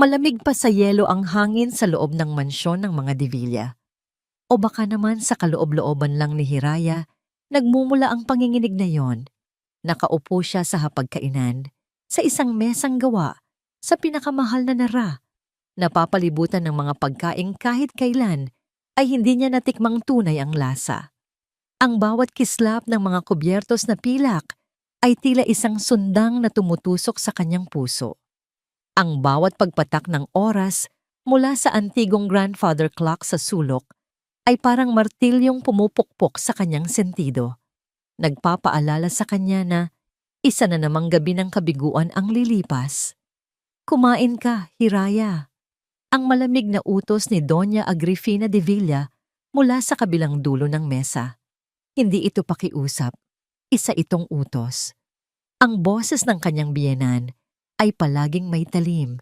Malamig pa sa yelo ang hangin sa loob ng mansyon ng mga Divilla. O baka naman sa kaloob-looban lang ni Hiraya, nagmumula ang panginginig na yon. Nakaupo siya sa hapagkainan, sa isang mesang gawa, sa pinakamahal na nara, napapalibutan ng mga pagkaing kahit kailan ay hindi niya natikmang tunay ang lasa. Ang bawat kislap ng mga kubyertos na pilak ay tila isang sundang na tumutusok sa kanyang puso. Ang bawat pagpatak ng oras mula sa antigong grandfather clock sa sulok ay parang martilyong pumupukpok sa kanyang sentido. Nagpapaalala sa kanya na isa na namang gabi ng kabiguan ang lilipas. Kumain ka, Hiraya. Ang malamig na utos ni Doña Agrifina de Villa mula sa kabilang dulo ng mesa. Hindi ito pakiusap, isa itong utos. Ang boses ng kanyang biyenan ay palaging may talim.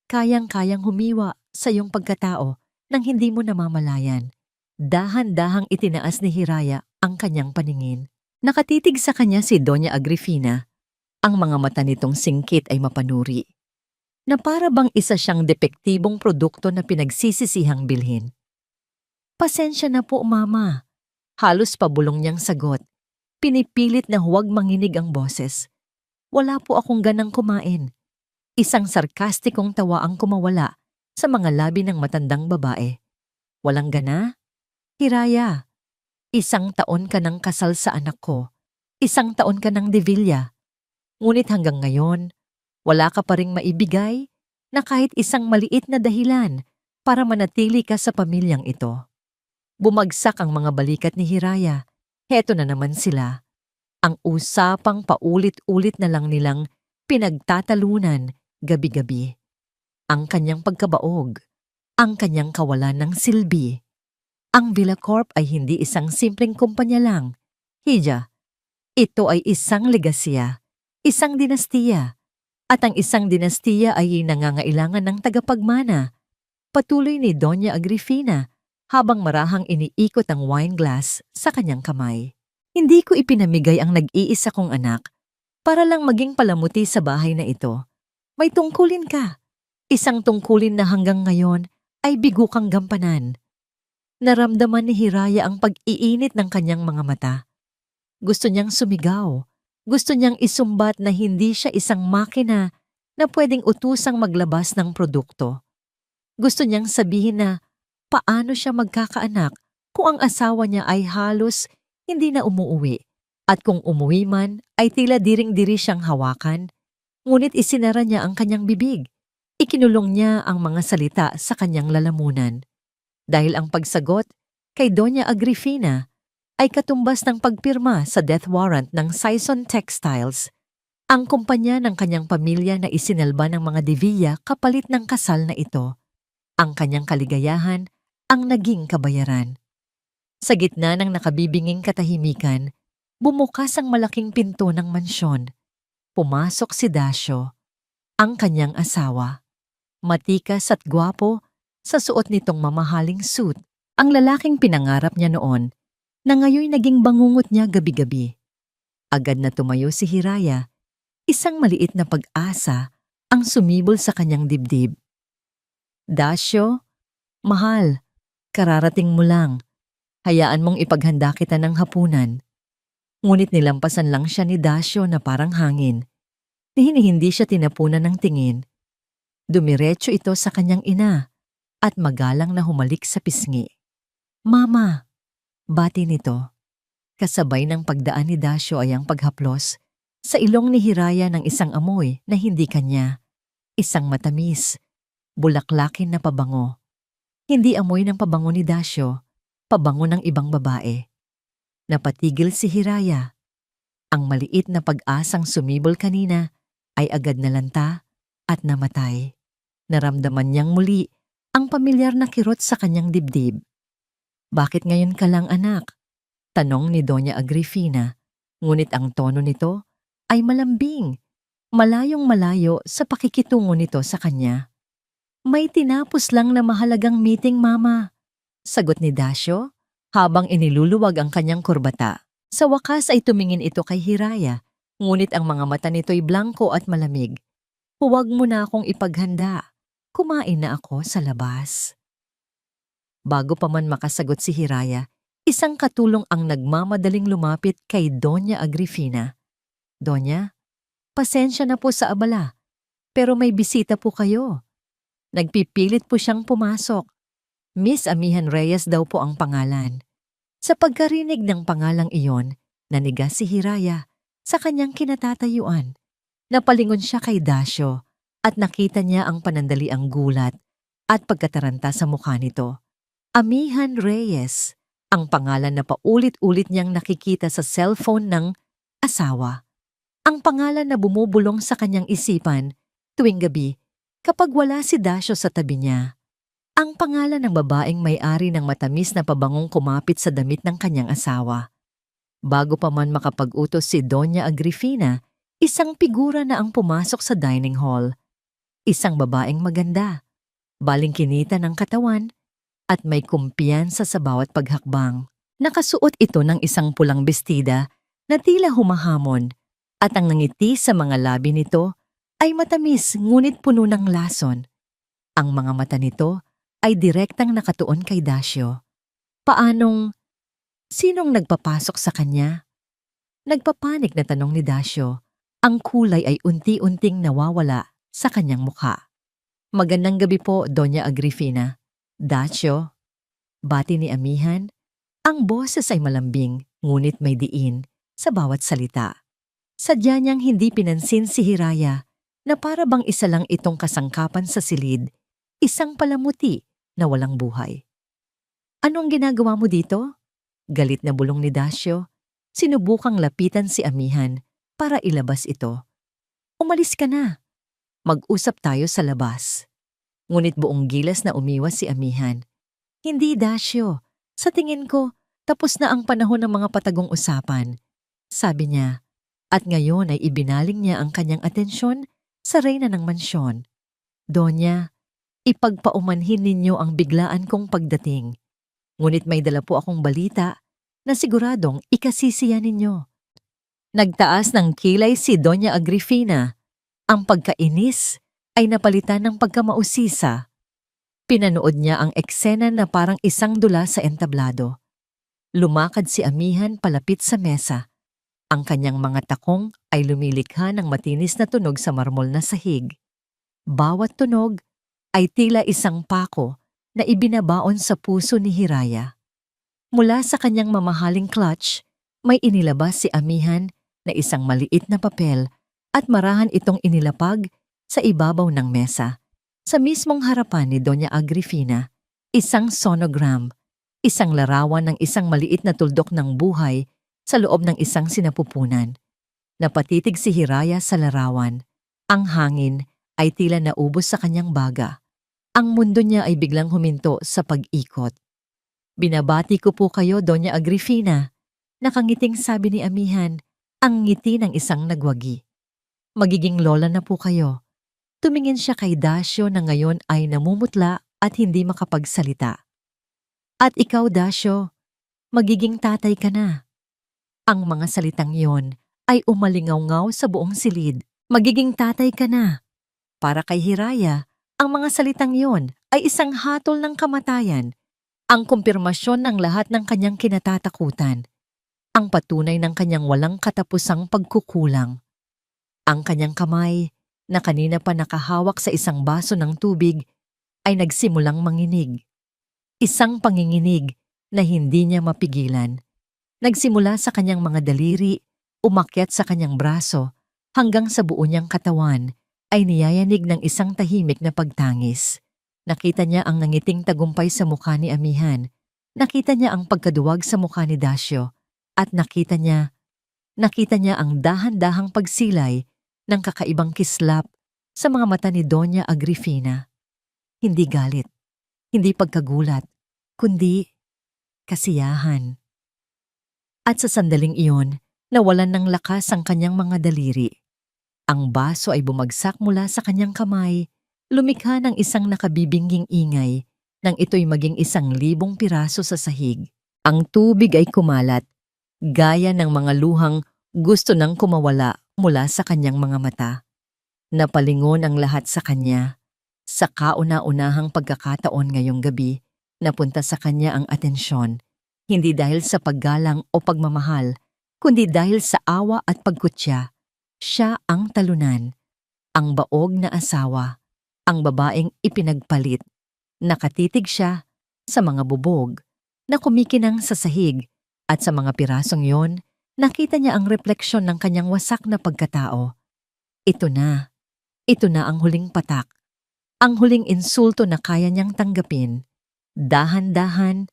Kayang-kayang humiwa sa iyong pagkatao nang hindi mo namamalayan. Dahan-dahang itinaas ni Hiraya ang kanyang paningin. Nakatitig sa kanya si Doña Agrifina. Ang mga mata nitong singkit ay mapanuri. Na para bang isa siyang depektibong produkto na pinagsisisihang bilhin. Pasensya na po, Mama. Halos pabulong niyang sagot. Pinipilit na huwag manginig ang boses. Wala po akong ganang kumain. Isang sarkastikong tawa ang kumawala sa mga labi ng matandang babae. Walang gana? Hiraya, 1 taon ka nang kasal sa anak ko. 1 taon ka ng Divilla. Ngunit hanggang ngayon, wala ka pa ring maibigay na kahit isang maliit na dahilan para manatili ka sa pamilyang ito. Bumagsak ang mga balikat ni Hiraya. Heto na naman sila. Ang usapang paulit-ulit na lang nilang pinagtatalunan gabi-gabi. Ang kanyang pagkabaog, ang kanyang kawalan ng silbi. Ang Villacorp ay hindi isang simpleng kumpanya lang. Hija, ito ay isang legasya, isang dinastiya. At ang isang dinastiya ay nangangailangan ng tagapagmana. Patuloy ni Doña Agrifina habang marahang iniikot ang wine glass sa kanyang kamay. Hindi ko ipinamigay ang nag-iisa kong anak para lang maging palamuti sa bahay na ito. May tungkulin ka. Isang tungkulin na hanggang ngayon ay bigo kang gampanan. Naramdaman ni Hiraya ang pag-iinit ng kanyang mga mata. Gusto niyang sumigaw. Gusto niyang isumbat na hindi siya isang makina na pwedeng utusang maglabas ng produkto. Gusto niyang sabihin na paano siya magkakaanak kung ang asawa niya ay halos hindi na umuuwi, at kung umuwi man ay tila diring-diri siyang hawakan, ngunit isinara niya ang kanyang bibig. Ikinulong niya ang mga salita sa kanyang lalamunan. Dahil ang pagsagot kay Doña Agrifina ay katumbas ng pagpirma sa death warrant ng Sison Textiles, ang kumpanya ng kanyang pamilya na isinalba ng mga Divilla kapalit ng kasal na ito. Ang kanyang kaligayahan ang naging kabayaran. Sa gitna ng nakabibinging katahimikan, bumukas ang malaking pinto ng mansyon. Pumasok si Dasyo, ang kanyang asawa. Matikas at gwapo sa suot nitong mamahaling suit, ang lalaking pinangarap niya noon na ngayon naging bangungot niya gabi-gabi. Agad na tumayo si Hiraya, isang maliit na pag-asa ang sumibol sa kanyang dibdib. Dasyo, mahal, kararating mo lang. Hayaan mong ipaghanda kita ng hapunan. Ngunit nilampasan lang siya ni Dasyo na parang hangin. Hindi siya tinapunan ng tingin. Dumiretso ito sa kanyang ina at magalang na humalik sa pisngi. Mama, bati nito. Kasabay ng pagdaan ni Dasyo ay ang paghaplos sa ilong ni Hiraya ng isang amoy na hindi kanya. Isang matamis, bulaklakin na pabango. Hindi amoy ng pabango ni Dasyo, pabango ng ibang babae. Napatigil si Hiraya. Ang maliit na pag-asang sumibol kanina ay agad nalanta at namatay. Naramdaman niyang muli ang pamilyar na kirot sa kanyang dibdib. Bakit ngayon ka lang, anak? Tanong ni Doña Agrifina, ngunit ang tono nito ay malambing, malayong malayo sa pakikitungo nito sa kanya. May tinapos lang na mahalagang meeting, Mama. Sagot ni Dasyo habang iniluluwag ang kanyang kurbata. Sa wakas ay tumingin ito kay Hiraya, ngunit ang mga mata nito'y blanko at malamig. Huwag mo na akong ipaghanda. Kumain na ako sa labas. Bago pa man makasagot si Hiraya, isang katulong ang nagmamadaling lumapit kay Doña Agrifina. Doña, pasensya na po sa abala, pero may bisita po kayo. Nagpipilit po siyang pumasok. Miss Amihan Reyes daw po ang pangalan. Sa pagkarinig ng pangalang iyon, nanigas si Hiraya sa kanyang kinatatayuan. Napalingon siya kay Dasyo at nakita niya ang panandaliang gulat at pagkataranta sa mukha nito. Amihan Reyes, ang pangalan na paulit-ulit niyang nakikita sa cellphone ng asawa. Ang pangalan na bumubulong sa kanyang isipan tuwing gabi kapag wala si Dasyo sa tabi niya. Ang pangalan ng babaeng may-ari ng matamis na pabangong kumapit sa damit ng kanyang asawa. Bago pa man makapag-utos si Doña Agrifina, isang figura na ang pumasok sa dining hall. Isang babaeng maganda, balingkinita ng katawan, at may kumpiyansa sa bawat paghakbang. Nakasuot ito ng isang pulang bestida na tila humahamon, at ang nangiti sa mga labi nito ay matamis ngunit puno ng lason. Ang mga mata nito ay direktang nakatuon kay Dasyo. Sinong nagpapasok sa kanya? Nagpapanik na tanong ni Dasyo. Ang kulay ay unti-unting nawawala sa kanyang mukha. Magandang gabi po, Doña Agrifina. Dasyo, bati ni Amihan. Ang boses ay malambing, ngunit may diin sa bawat salita. Sadya niyang hindi pinansin si Hiraya na para bang isa lang itong kasangkapan sa silid, isang palamuti na walang buhay. Anong ginagawa mo dito? Galit na bulong ni Dasyo. Sinubukang lapitan si Amihan para ilabas ito. Umalis ka na. Mag-usap tayo sa labas. Ngunit buong gilas na umiwas si Amihan. Hindi, Dasyo. Sa tingin ko, tapos na ang panahon ng mga patagong usapan. Sabi niya, at ngayon ay ibinaling niya ang kanyang atensyon sa reyna ng mansyon. Donya, ipagpaumanhin ninyo ang biglaan kong pagdating. Ngunit may dala po akong balita na siguradong ikasisiya ninyo. Nagtaas ng kilay si Doña Agrifina. Ang pagkainis ay napalitan ng pagkamausisa. Pinanood niya ang eksena na parang isang dula sa entablado. Lumakad si Amihan palapit sa mesa. Ang kanyang mga takong ay lumilikha ng matinis na tunog sa marmol na sahig. Bawat tunog ay tila isang pako na ibinabaon sa puso ni Hiraya. Mula sa kanyang mamahaling clutch, may inilabas si Amihan na isang maliit na papel at marahan itong inilapag sa ibabaw ng mesa. Sa mismong harapan ni Doña Agrifina, isang sonogram, isang larawan ng isang maliit na tuldok ng buhay sa loob ng isang sinapupunan. Napatitig si Hiraya sa larawan. Ang hangin ay tila naubos sa kanyang baga. Ang mundo niya ay biglang huminto sa pag-ikot. Binabati ko po kayo, Doña Agrifina. Nakangiting sabi ni Amihan, ang ngiti ng isang nagwagi. Magiging lola na po kayo. Tumingin siya kay Dasyo na ngayon ay namumutla at hindi makapagsalita. At ikaw, Dasyo, magiging tatay ka na. Ang mga salitang iyon ay umalingaw-ngaw sa buong silid. Magiging tatay ka na. Para kay Hiraya, ang mga salitang iyon ay isang hatol ng kamatayan, ang kumpirmasyon ng lahat ng kanyang kinatatakutan, ang patunay ng kanyang walang katapusang pagkukulang. Ang kanyang kamay, na kanina pa nakahawak sa isang baso ng tubig, ay nagsimulang manginig. Isang panginginig na hindi niya mapigilan. Nagsimula sa kanyang mga daliri, umakyat sa kanyang braso, hanggang sa buo niyang katawan ay niyayanig ng isang tahimik na pagtangis. Nakita niya ang nangiting tagumpay sa mukha ni Amihan. Nakita niya ang pagkaduwag sa mukha ni Dasyo. At nakita niya ang dahan-dahang pagsilay ng kakaibang kislap sa mga mata ni Doña Agrifina. Hindi galit, hindi pagkagulat, kundi kasiyahan. At sa sandaling iyon, nawalan ng lakas ang kanyang mga daliri. Ang baso ay bumagsak mula sa kanyang kamay, lumikha ng isang nakabibingging ingay nang ito'y maging 1,000 piraso sa sahig. Ang tubig ay kumalat, gaya ng mga luhang gusto nang kumawala mula sa kanyang mga mata. Napalingon ang lahat sa kanya. Sa kauna-unahang pagkakataon ngayong gabi, napunta sa kanya ang atensyon, hindi dahil sa paggalang o pagmamahal, kundi dahil sa awa at pagkutya. Siya ang talunan, ang baog na asawa, ang babaeng ipinagpalit. Nakatitig siya sa mga bubog na kumikinang sa sahig at sa mga pirasong yon, nakita niya ang refleksyon ng kanyang wasak na pagkatao. Ito na, ito na ang huling patak. Ang huling insulto na kaya niyang tanggapin. Dahan-dahan,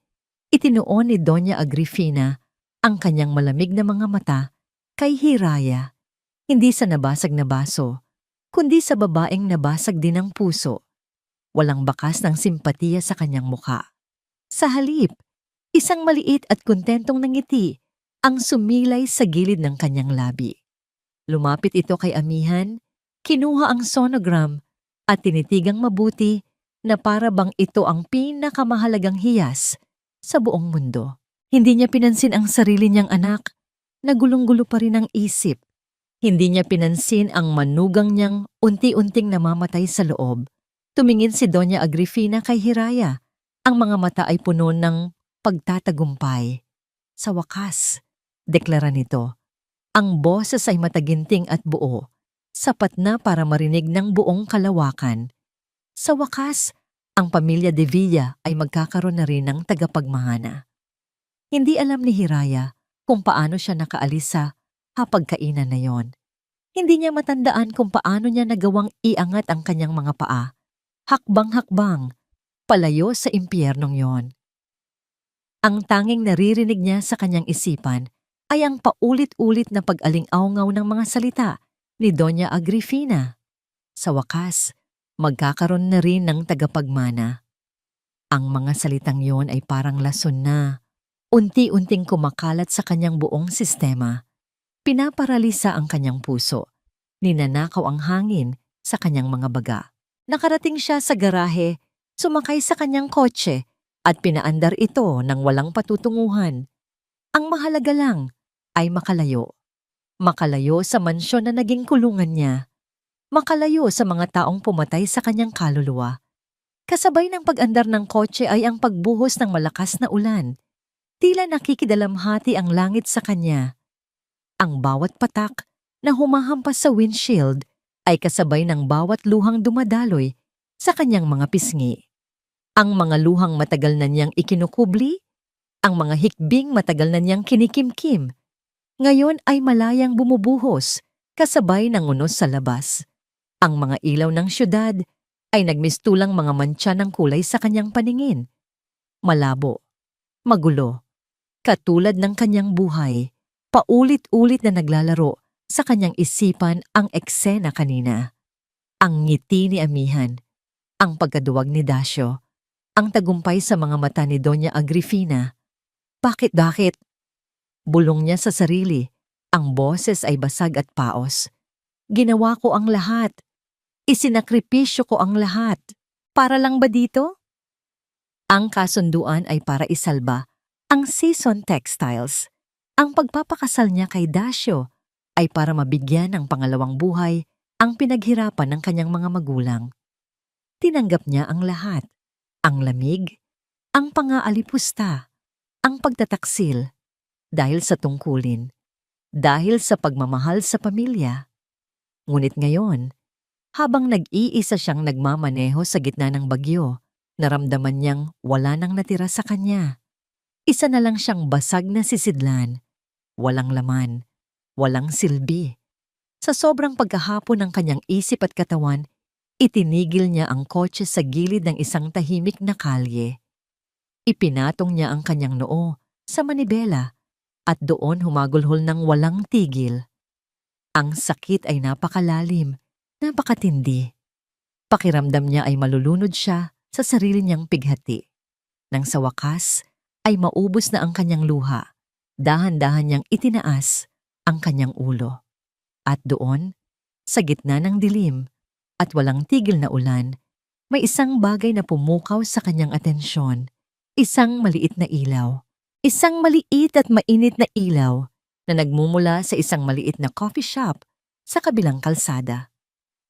itinuon ni Doña Agrifina ang kanyang malamig na mga mata kay Hiraya, hindi sa nabasag na baso, kundi sa babaeng nabasag din ang puso. Walang bakas ng simpatiya sa kanyang muka. Sa halip, isang maliit at kontentong ngiti ang sumilay sa gilid ng kanyang labi. Lumapit ito kay amihan, kinuha ang sonogram, at tinitigang mabuti na para bang ito ang pinakamahalagang hiyas sa buong mundo. Hindi niya pinansin ang sarili niyang anak, na gulong-gulo pa rin ang isip. Hindi niya pinansin ang manugang niyang unti-unting namamatay sa loob. Tumingin si Doña Agrifina kay Hiraya. Ang mga mata ay puno ng pagtatagumpay. Sa wakas, deklara nito, ang boses ay mataginting at buo, sapat na para marinig ng buong kalawakan. Sa wakas, ang pamilya De Villa ay magkakaroon na rin ng tagapagmahana. Hindi alam ni Hiraya kung paano siya nakaalis sa hapagkainan na yon. Hindi niya matandaan kung paano niya nagawang iangat ang kanyang mga paa, hakbang-hakbang, palayo sa impyernong yon. Ang tanging naririnig niya sa kanyang isipan ay ang paulit-ulit na pag-aling-awngaw ng mga salita ni Doña Agrifina. Sa wakas, magkakaroon na rin ng tagapagmana. Ang mga salitang yon ay parang lason na, unti-unting kumakalat sa kanyang buong sistema. Pinaparalisa ang kanyang puso. Ninanakaw ang hangin sa kanyang mga baga. Nakarating siya sa garahe, sumakay sa kanyang kotse, at pinaandar ito ng walang patutunguhan. Ang mahalaga lang ay makalayo. Makalayo sa mansyon na naging kulungan niya. Makalayo sa mga taong pumatay sa kanyang kaluluwa. Kasabay ng pag-andar ng kotse ay ang pagbuhos ng malakas na ulan. Tila nakikidalamhati ang langit sa kanya. Ang bawat patak na humahampas sa windshield ay kasabay ng bawat luhang dumadaloy sa kanyang mga pisngi. Ang mga luhang matagal na niyang ikinukubli, ang mga hikbing matagal na niyang kinikimkim, ngayon ay malayang bumubuhos kasabay ng unos sa labas. Ang mga ilaw ng syudad ay nagmistulang mga mantsa ng kulay sa kanyang paningin. Malabo, magulo, katulad ng kanyang buhay, paulit-ulit na naglalaro sa kanyang isipan ang eksena kanina. Ang ngiti ni amihan, ang pagkaduwag ni Dasyo, ang tagumpay sa mga mata ni Doña Agrifina. Bakit? Bulong niya sa sarili, ang boses ay basag at paos. Ginawa ko ang lahat. Isinakripisyo ko ang lahat. Para lang ba dito? Ang kasunduan ay para isalba ang Season Textiles. Ang pagpapakasal niya kay Dasyo ay para mabigyan ng pangalawang buhay ang pinaghirapan ng kanyang mga magulang. Tinanggap niya ang lahat. Ang lamig, ang pangaalipusta, ang pagtataksil, dahil sa tungkulin, dahil sa pagmamahal sa pamilya. Ngunit ngayon, habang nag-iisa siyang nagmamaneho sa gitna ng bagyo, naramdaman niyang wala nang natira sa kanya. Isa na lang siyang basag na sisidlan, walang laman, walang silbi. Sa sobrang pagkahapon ng kanyang isip at katawan, itinigil niya ang kotse sa gilid ng isang tahimik na kalye. Ipinatong niya ang kanyang noo sa manibela at doon humagulhol ng walang tigil. Ang sakit ay napakalalim, napakatindi. Pakiramdam niya ay malulunod siya sa sarili niyang pighati. Nang sa wakas ay maubos na ang kanyang luha, dahan-dahan niyang itinaas ang kanyang ulo. At doon, sa gitna ng dilim at walang tigil na ulan, may isang bagay na pumukaw sa kanyang atensyon. Isang maliit na ilaw. Isang maliit at mainit na ilaw na nagmumula sa isang maliit na coffee shop sa kabilang kalsada.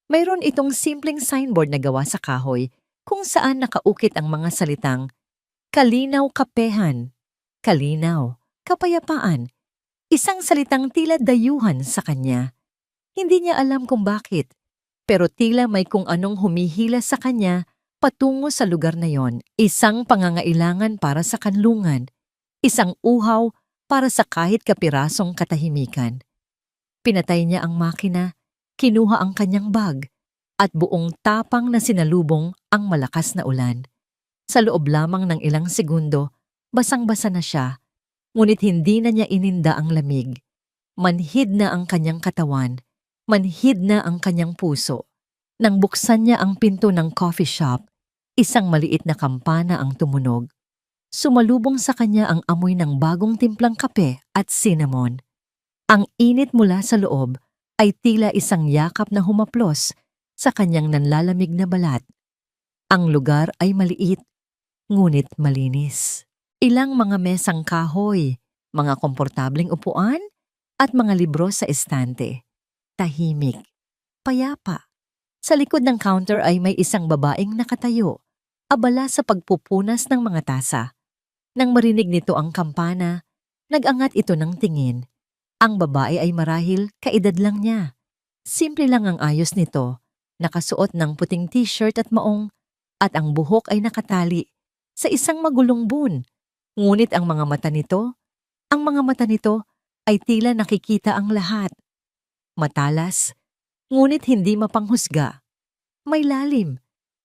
Mayroon itong simpleng signboard na gawa sa kahoy kung saan nakaukit ang mga salitang kalinaw kapehan, kalinaw, kapayapaan, isang salitang tila dayuhan sa kanya. Hindi niya alam kung bakit, pero tila may kung anong humihila sa kanya patungo sa lugar na yon. Isang pangangailangan para sa kanlungan, isang uhaw para sa kahit kapirasong katahimikan. Pinatay niya ang makina, kinuha ang kanyang bag, at buong tapang na sinalubong ang malakas na ulan. Sa loob lamang ng ilang segundo, basang-basa na siya, ngunit hindi na niya ininda ang lamig. Manhid na ang kanyang katawan, manhid na ang kanyang puso. Nang buksan niya ang pinto ng coffee shop, isang maliit na kampana ang tumunog. Sumalubong sa kanya ang amoy ng bagong timplang kape at cinnamon. Ang init mula sa loob ay tila isang yakap na humaplos sa kanyang nanlalamig na balat. Ang lugar ay maliit, ngunit malinis. Ilang mga mesang kahoy, mga komportabling upuan, at mga libro sa estante. Tahimik, payapa. Sa likod ng counter ay may isang babaeng nakatayo, abala sa pagpupunas ng mga tasa. Nang marinig nito ang kampana, nag-angat ito ng tingin. Ang babae ay marahil kaedad lang niya. Simple lang ang ayos nito, nakasuot ng puting t-shirt at maong, at ang buhok ay nakatali sa isang magulong bun. Ngunit ang mga mata nito ay tila nakikita ang lahat. Matalas, ngunit hindi mapanghusga. May lalim,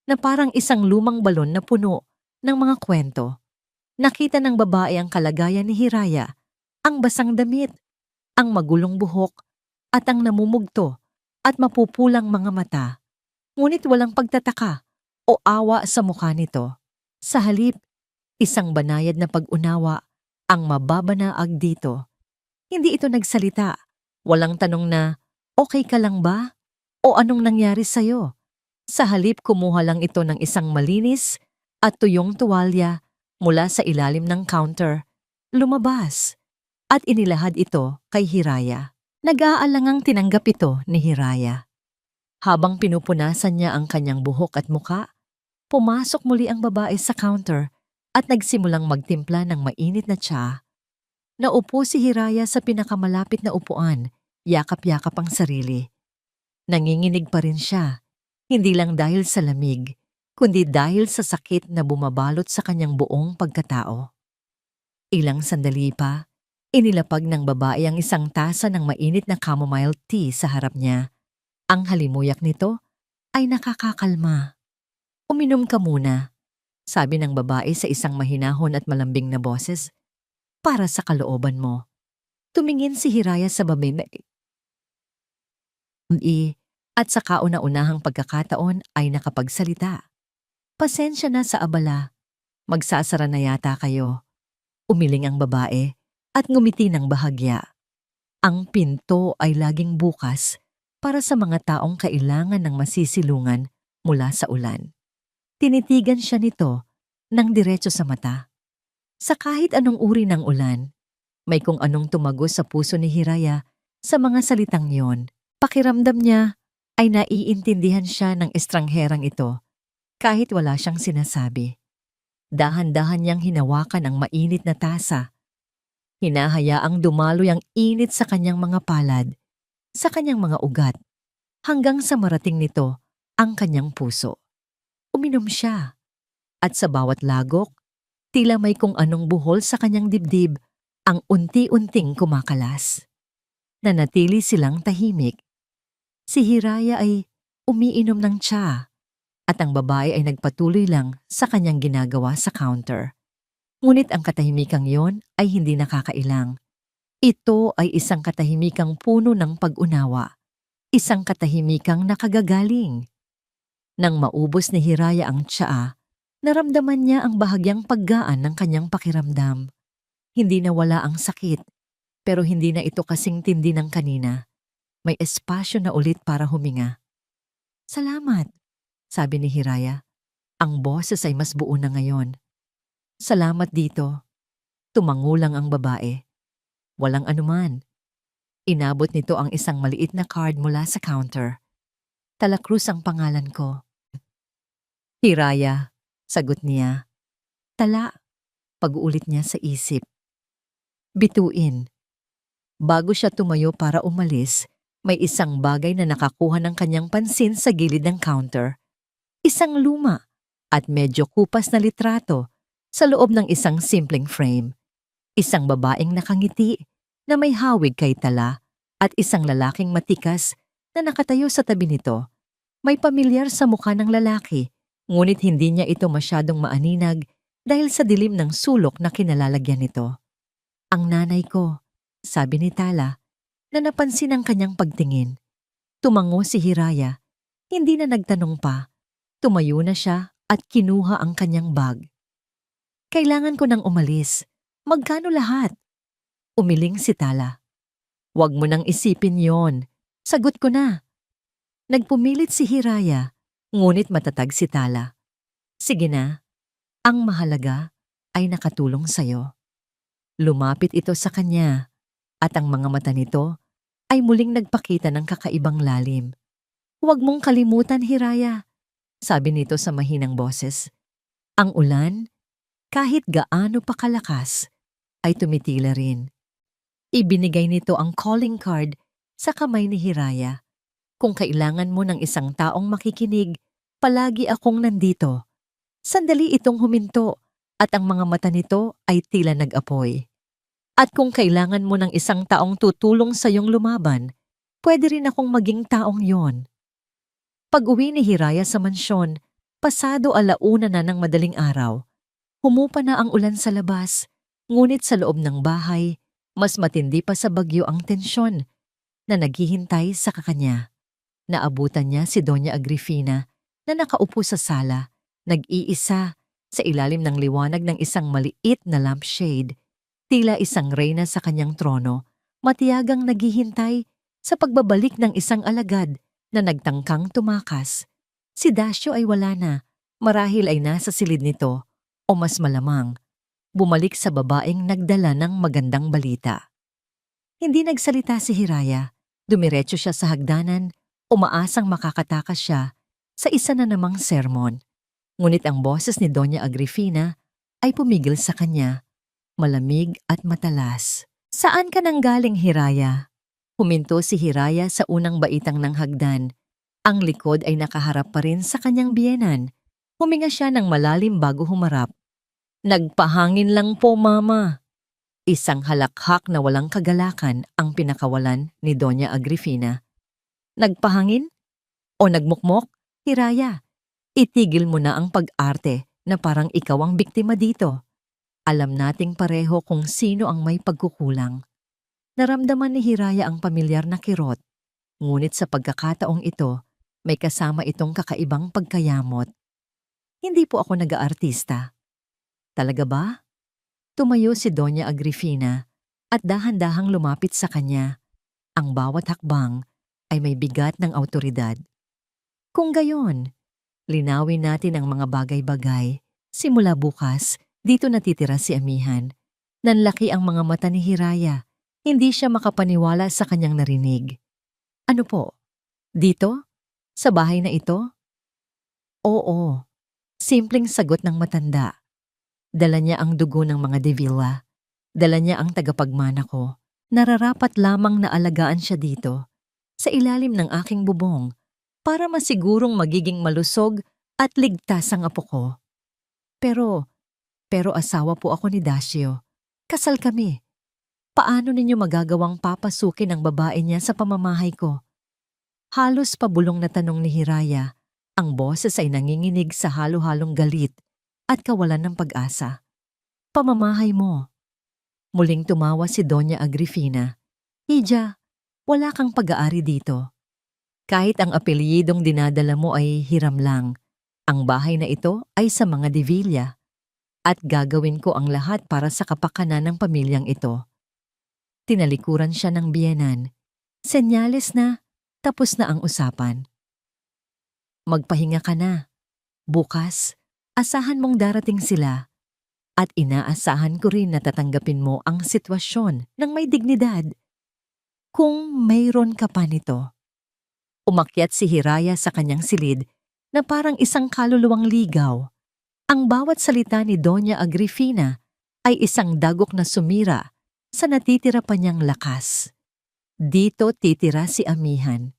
na parang isang lumang balon na puno ng mga kwento. Nakita ng babae ang kalagayan ni Hiraya, ang basang damit, ang magulong buhok, at ang namumugto at mapupulang mga mata. Ngunit walang pagtataka o awa sa mukha nito. Sa halip, isang banayad na pag-unawa ang mababanaag dito. Hindi ito nagsalita. Walang tanong na, okay ka lang ba? O anong nangyari sa'yo? Sa halip, kumuha lang ito ng isang malinis at tuyong tuwalya mula sa ilalim ng counter. Lumabas at inilahad ito kay Hiraya. Nag-aalangang tinanggap ito ni Hiraya. Habang pinupunasan niya ang kanyang buhok at muka, pumasok muli ang babae sa counter at nagsimulang magtimpla ng mainit na tsa. Naupo si Hiraya sa pinakamalapit na upuan, yakap-yakap ang sarili. Nanginginig pa rin siya, hindi lang dahil sa lamig, kundi dahil sa sakit na bumabalot sa kanyang buong pagkatao. Ilang sandali pa, inilapag ng babae ang isang tasa ng mainit na chamomile tea sa harap niya. Ang halimuyak nito ay nakakakalma. Uminom ka muna, sabi ng babae sa isang mahinahon at malambing na boses, para sa kalooban mo. Tumingin si Hiraya sa babae at sa kauna-unahang pagkakataon ay nakapagsalita. Pasensya na sa abala, magsasara na yata kayo. Umiling ang babae at ngumiti ng bahagya. Ang pinto ay laging bukas para sa mga taong kailangan ng masisilungan mula sa ulan. Tinitigan siya nito ng diretso sa mata. Sa kahit anong uri ng ulan, may kung anong tumagos sa puso ni Hiraya sa mga salitang yon. Pakiramdam niya ay naiintindihan siya ng estrangherang ito kahit wala siyang sinasabi. Dahan-dahan niyang hinawakan ang mainit na tasa. Hinahayaang dumaloy ang init sa kanyang mga palad, sa kanyang mga ugat, hanggang sa marating nito ang kanyang puso. Uminom siya, at sa bawat lagok, tila may kung anong buhol sa kanyang dibdib ang unti-unting kumakalas. Nanatili silang tahimik. Si Hiraya ay umiinom ng tsa, at ang babae ay nagpatuloy lang sa kanyang ginagawa sa counter. Ngunit ang katahimikang yon ay hindi nakakailang. Ito ay isang katahimikang puno ng pag-unawa, isang katahimikang nakagagaling. Nang maubos ni Hiraya ang tsaa, naramdaman niya ang bahagyang paggaan ng kanyang pakiramdam. Hindi nawala ang sakit, pero hindi na ito kasing tindi ng kanina. May espasyo na ulit para huminga. Salamat, sabi ni Hiraya. Ang boses ay mas buo na ngayon. Salamat dito. Tumangulang ang babae. Walang anuman. Inabot nito ang isang maliit na card mula sa counter. Tala Cruz ang pangalan ko. Hiraya, sagot niya. Tala, pag-uulit niya sa isip. Bituin. Bago siya tumayo para umalis, may isang bagay na nakakuha ng kanyang pansin sa gilid ng counter. Isang luma at medyo kupas na litrato sa loob ng isang simpleng frame. Isang babaeng nakangiti na may hawig kay Tala at isang lalaking matikas na nakatayo sa tabi nito. May pamilyar sa mukha ng lalaki, ngunit hindi niya ito masyadong maaninag dahil sa dilim ng sulok na kinalalagyan nito. Ang nanay ko, sabi ni Tala, na napansin ang kanyang pagtingin. Tumango si Hiraya, hindi na nagtanong pa. Tumayo na siya at kinuha ang kanyang bag. Kailangan ko nang umalis. Magkano lahat? Umiling si Tala. Huwag mo nang isipin yon. Sagot ko na. Nagpumilit si Hiraya, ngunit matatag si Tala. Sige na, ang mahalaga ay nakatulong sa'yo. Lumapit ito sa kanya at ang mga mata nito ay muling nagpakita ng kakaibang lalim. Huwag mong kalimutan, Hiraya, sabi nito sa mahinang boses. Ang ulan, kahit gaano pa kalakas, ay tumitila rin. Ibinigay nito ang calling card sa kamay ni Hiraya. Kung kailangan mo ng isang taong makikinig, palagi akong nandito. Sandali itong huminto at ang mga mata nito ay tila nag-apoy. At kung kailangan mo ng isang taong tutulong sa iyong lumaban, pwede rin akong maging taong yon. Pag-uwi ni Hiraya sa mansyon, pasado 1:00 na ng madaling araw. Humupa na ang ulan sa labas, ngunit sa loob ng bahay, mas matindi pa sa bagyo ang tensyon na naghihintay sa kakanya. Naabutan niya si Doña Agrifina na nakaupo sa sala, nag-iisa sa ilalim ng liwanag ng isang maliit na lampshade. Tila isang reyna sa kanyang trono, matiyagang naghihintay sa pagbabalik ng isang alagad na nagtangkang tumakas. Si Dasyo ay wala na, marahil ay nasa silid nito, o mas malamang, bumalik sa babaeng nagdala ng magandang balita. Hindi nagsalita si Hiraya, dumiretso siya sa hagdanan, umaasang makakatakas siya sa isa na namang sermon. Ngunit ang boses ni Doña Agrifina ay pumigil sa kanya, malamig at matalas. Saan ka nang galing, Hiraya? Huminto si Hiraya sa unang baitang ng hagdan. Ang likod ay nakaharap pa rin sa kanyang biyenan. Huminga siya ng malalim bago humarap. Nagpahangin lang po, Mama. Isang halakhak na walang kagalakan ang pinakawalan ni Doña Agrifina. Nagpahangin? O nagmukmok? Hiraya, itigil mo na ang pag-arte na parang ikaw ang biktima dito. Alam nating pareho kung sino ang may pagkukulang. Naramdaman ni Hiraya ang pamilyar na kirot, ngunit sa pagkakataong ito, may kasama itong kakaibang pagkayamot. Hindi po ako nag-aartista. Talaga ba? Tumayo si Doña Agrifina at dahan-dahang lumapit sa kanya. Ang bawat hakbang ay may bigat ng awtoridad. Kung gayon, linawin natin ang mga bagay-bagay. Simula bukas, dito natitira si Amihan. Nanlaki ang mga mata ni Hiraya. Hindi siya makapaniwala sa kanyang narinig. Ano po? Dito? Sa bahay na ito? Oo. Simpleng sagot ng matanda. Dala niya ang dugo ng mga De Villa. Dala niya ang tagapagmana ko. Nararapat lamang na alagaan siya dito, sa ilalim ng aking bubong, para masigurong magiging malusog at ligtas ang apo ko. Pero asawa po ako ni Dasyo. Kasal kami. Paano ninyo magagawang papasukin ang babae niya sa pamamahay ko? Halos pabulong na tanong ni Hiraya. Ang boses ay nanginginig sa halo-halong galit at kawalan ng pag-asa. Pamamahay mo. Muling tumawa si Doña Agrifina. Hija, wala kang pag-aari dito. Kahit ang apelyidong dinadala mo ay hiram lang, ang bahay na ito ay sa mga De Villa. At gagawin ko ang lahat para sa kapakanan ng pamilyang ito. Tinalikuran siya ng biyenan. Senyales na tapos na ang usapan. Magpahinga ka na. Bukas, asahan mong darating sila. At inaasahan ko rin na tatanggapin mo ang sitwasyon ng may dignidad. Kung mayroon ka pa nito. Umakyat si Hiraya sa kanyang silid na parang isang kaluluwang ligaw. Ang bawat salita ni Doña Agrifina ay isang dagok na sumira sa natitira pa niyang lakas. Dito titira si Amihan.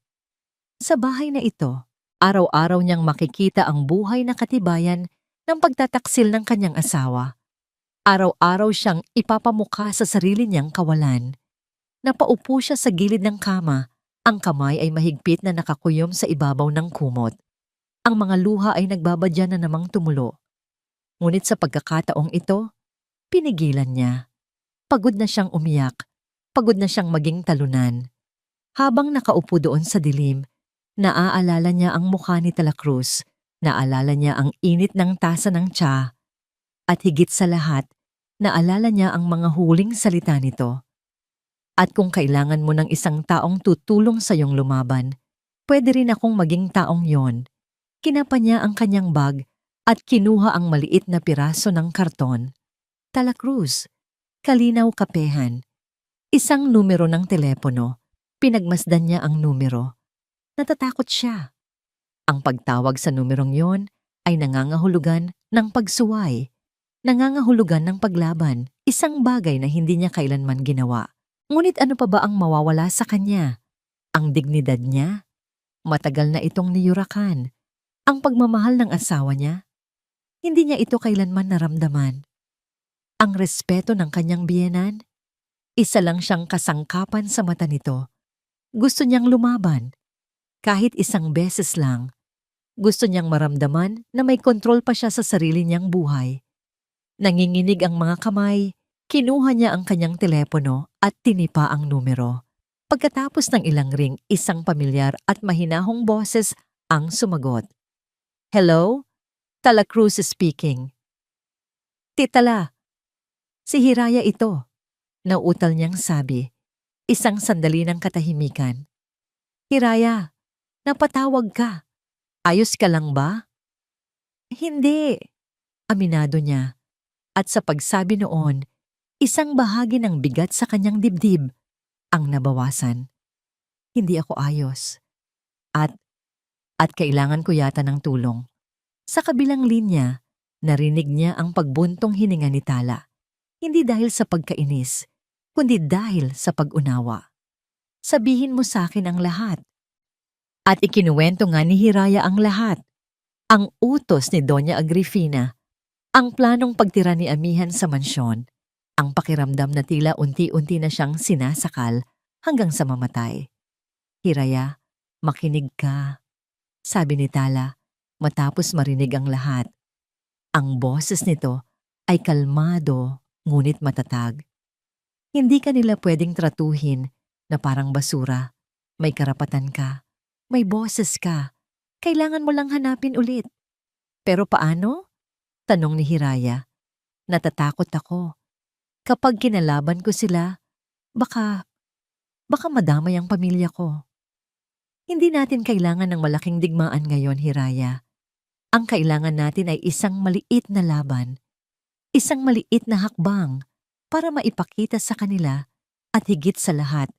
Sa bahay na ito, araw-araw niyang makikita ang buhay na katibayan ng pagtataksil ng kanyang asawa. Araw-araw siyang ipapamukha sa sarili niyang kawalan. Napaupo siya sa gilid ng kama, ang kamay ay mahigpit na nakakuyom sa ibabaw ng kumot. Ang mga luha ay nagbabadya na namang tumulo. Ngunit sa pagkakataong ito, pinigilan niya. Pagod na siyang umiyak, pagod na siyang maging talunan. Habang nakaupo doon sa dilim, naaalala niya ang mukha ni Tala Cruz, naalala niya ang init ng tasa ng tsa, at higit sa lahat, naalala niya ang mga huling salita nito. At kung kailangan mo ng isang taong tutulong sa iyong lumaban, pwede rin akong maging taong yon. Kinapa niya ang kanyang bag at kinuha ang maliit na piraso ng karton. Tala Cruz, Kalinaw Kapehan. Isang numero ng telepono. Pinagmasdan niya ang numero. Natatakot siya. Ang pagtawag sa numerong yon ay nangangahulugan ng pagsuway, nangangahulugan ng paglaban, isang bagay na hindi niya kailanman ginawa. Ngunit ano pa ba ang mawawala sa kanya? Ang dignidad niya? Matagal na itong niyurakan. Ang pagmamahal ng asawa niya? Hindi niya ito kailanman naramdaman. Ang respeto ng kanyang biyenan? Isa lang siyang kasangkapan sa mata nito. Gusto niyang lumaban. Kahit isang beses lang. Gusto niyang maramdaman na may kontrol pa siya sa sarili niyang buhay. Nanginginig ang mga kamay. Kinuha niya ang kanyang telepono at tinipa ang numero. Pagkatapos ng ilang ring, isang pamilyar at mahinahong boses ang sumagot. Hello? Tala Cruz speaking. Titala. Si Hiraya ito. Nauutal niyang sabi. Isang sandali ng katahimikan. Hiraya, napatawag ka. Ayos ka lang ba? Hindi. Aminado niya. At sa pagsabi noon, isang bahagi ng bigat sa kanyang dibdib ang nabawasan. Hindi ako ayos. At kailangan ko yata ng tulong. Sa kabilang linya, narinig niya ang pagbuntong hininga ni Tala. Hindi dahil sa pagkainis, kundi dahil sa pag-unawa. Sabihin mo sa akin ang lahat. At ikinuwento nga ni Hiraya ang lahat. Ang utos ni Doña Agrifina, ang planong pagtira ni Amihan sa mansyon, ang pakiramdam na tila unti-unti na siyang sinasakal hanggang sa mamatay. Hiraya, makinig ka, sabi ni Tala matapos marinig ang lahat. Ang boses nito ay kalmado ngunit matatag. Hindi ka nila pwedeng tratuhin na parang basura. May karapatan ka, may boses ka, kailangan mo lang hanapin ulit. Pero paano? Tanong ni Hiraya. Natatakot ako. Kapag kinalaban ko sila, baka madamay ang pamilya ko. Hindi natin kailangan ng malaking digmaan ngayon, Hiraya. Ang kailangan natin ay isang maliit na laban, isang maliit na hakbang para maipakita sa kanila at higit sa lahat,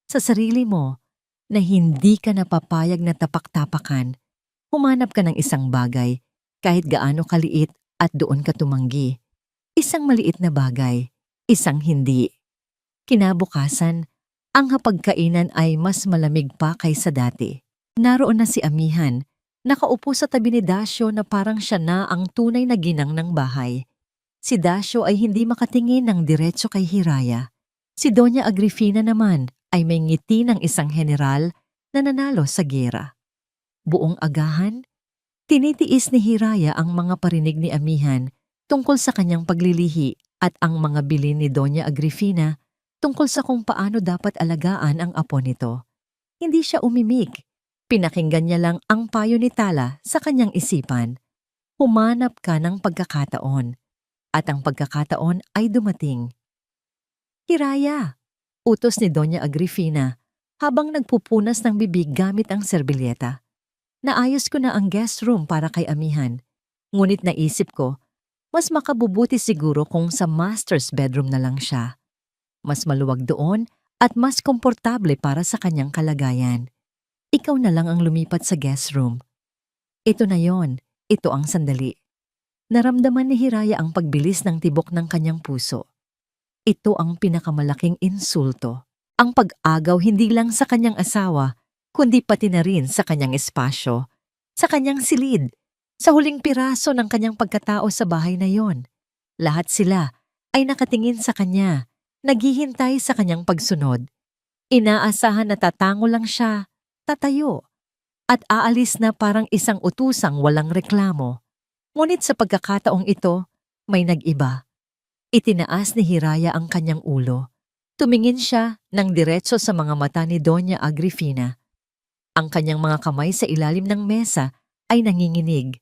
sa sarili mo na hindi ka napapayag na tapak-tapakan. Humanap ka ng isang bagay, kahit gaano kaliit at doon ka tumanggi. Isang maliit na bagay. Isang hindi. Kinabukasan, ang hapagkainan ay mas malamig pa kaysa dati. Naroon na si Amihan, nakaupo sa tabi ni Dasyo na parang siya na ang tunay na ginang ng bahay. Si Dasyo ay hindi makatingin ng diretso kay Hiraya. Si Doña Agrifina naman ay may ngiti ng isang general na nanalo sa giyera. Buong agahan, tinitiis ni Hiraya ang mga parinig ni Amihan tungkol sa kanyang paglilihi at ang mga bilin ni Doña Agrifina tungkol sa kung paano dapat alagaan ang apo nito. Hindi siya umimik. Pinakinggan niya lang ang payo ni Tala sa kanyang isipan. Humanap ka ng pagkakataon. At ang pagkakataon ay dumating. Hiraya, utos ni Doña Agrifina habang nagpupunas ng bibig gamit ang serbilyeta. Naayos ko na ang guest room para kay Amihan. Ngunit naisip ko, mas makabubuti siguro kung sa master's bedroom na lang siya. Mas maluwag doon at mas komportable para sa kanyang kalagayan. Ikaw na lang ang lumipat sa guest room. Ito na yon, ito ang sandali. Naramdaman ni Hiraya ang pagbilis ng tibok ng kanyang puso. Ito ang pinakamalaking insulto. Ang pag-agaw hindi lang sa kanyang asawa, kundi pati na rin sa kanyang espasyo, sa kanyang silid, sa huling piraso ng kanyang pagkatao sa bahay na yon. Lahat sila ay nakatingin sa kanya, naghihintay sa kanyang pagsunod. Inaasahan na tatango lang siya, tatayo, at aalis na parang isang utusang walang reklamo. Ngunit sa pagkakataong ito, may nag-iba. Itinaas ni Hiraya ang kanyang ulo. Tumingin siya ng diretso sa mga mata ni Doña Agrifina. Ang kanyang mga kamay sa ilalim ng mesa ay nanginginig.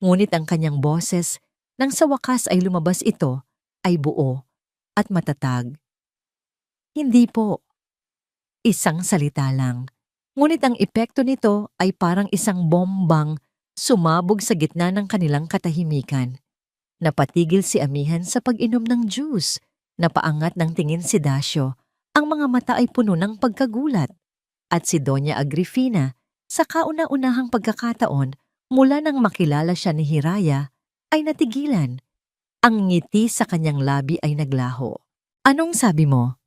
Ngunit ang kanyang boses, nang sa wakas ay lumabas ito, ay buo at matatag. Hindi po. Isang salita lang. Ngunit ang epekto nito ay parang isang bombang sumabog sa gitna ng kanilang katahimikan. Napatigil si Amihan sa pag-inom ng juice. Napaangat ng tingin si Dasyo. Ang mga mata ay puno ng pagkagulat. At si Doña Agrifina, sa kauna-unahang pagkakataon, mula nang makilala siya ni Hiraya, ay natigilan. Ang ngiti sa kanyang labi ay naglaho. Anong sabi mo?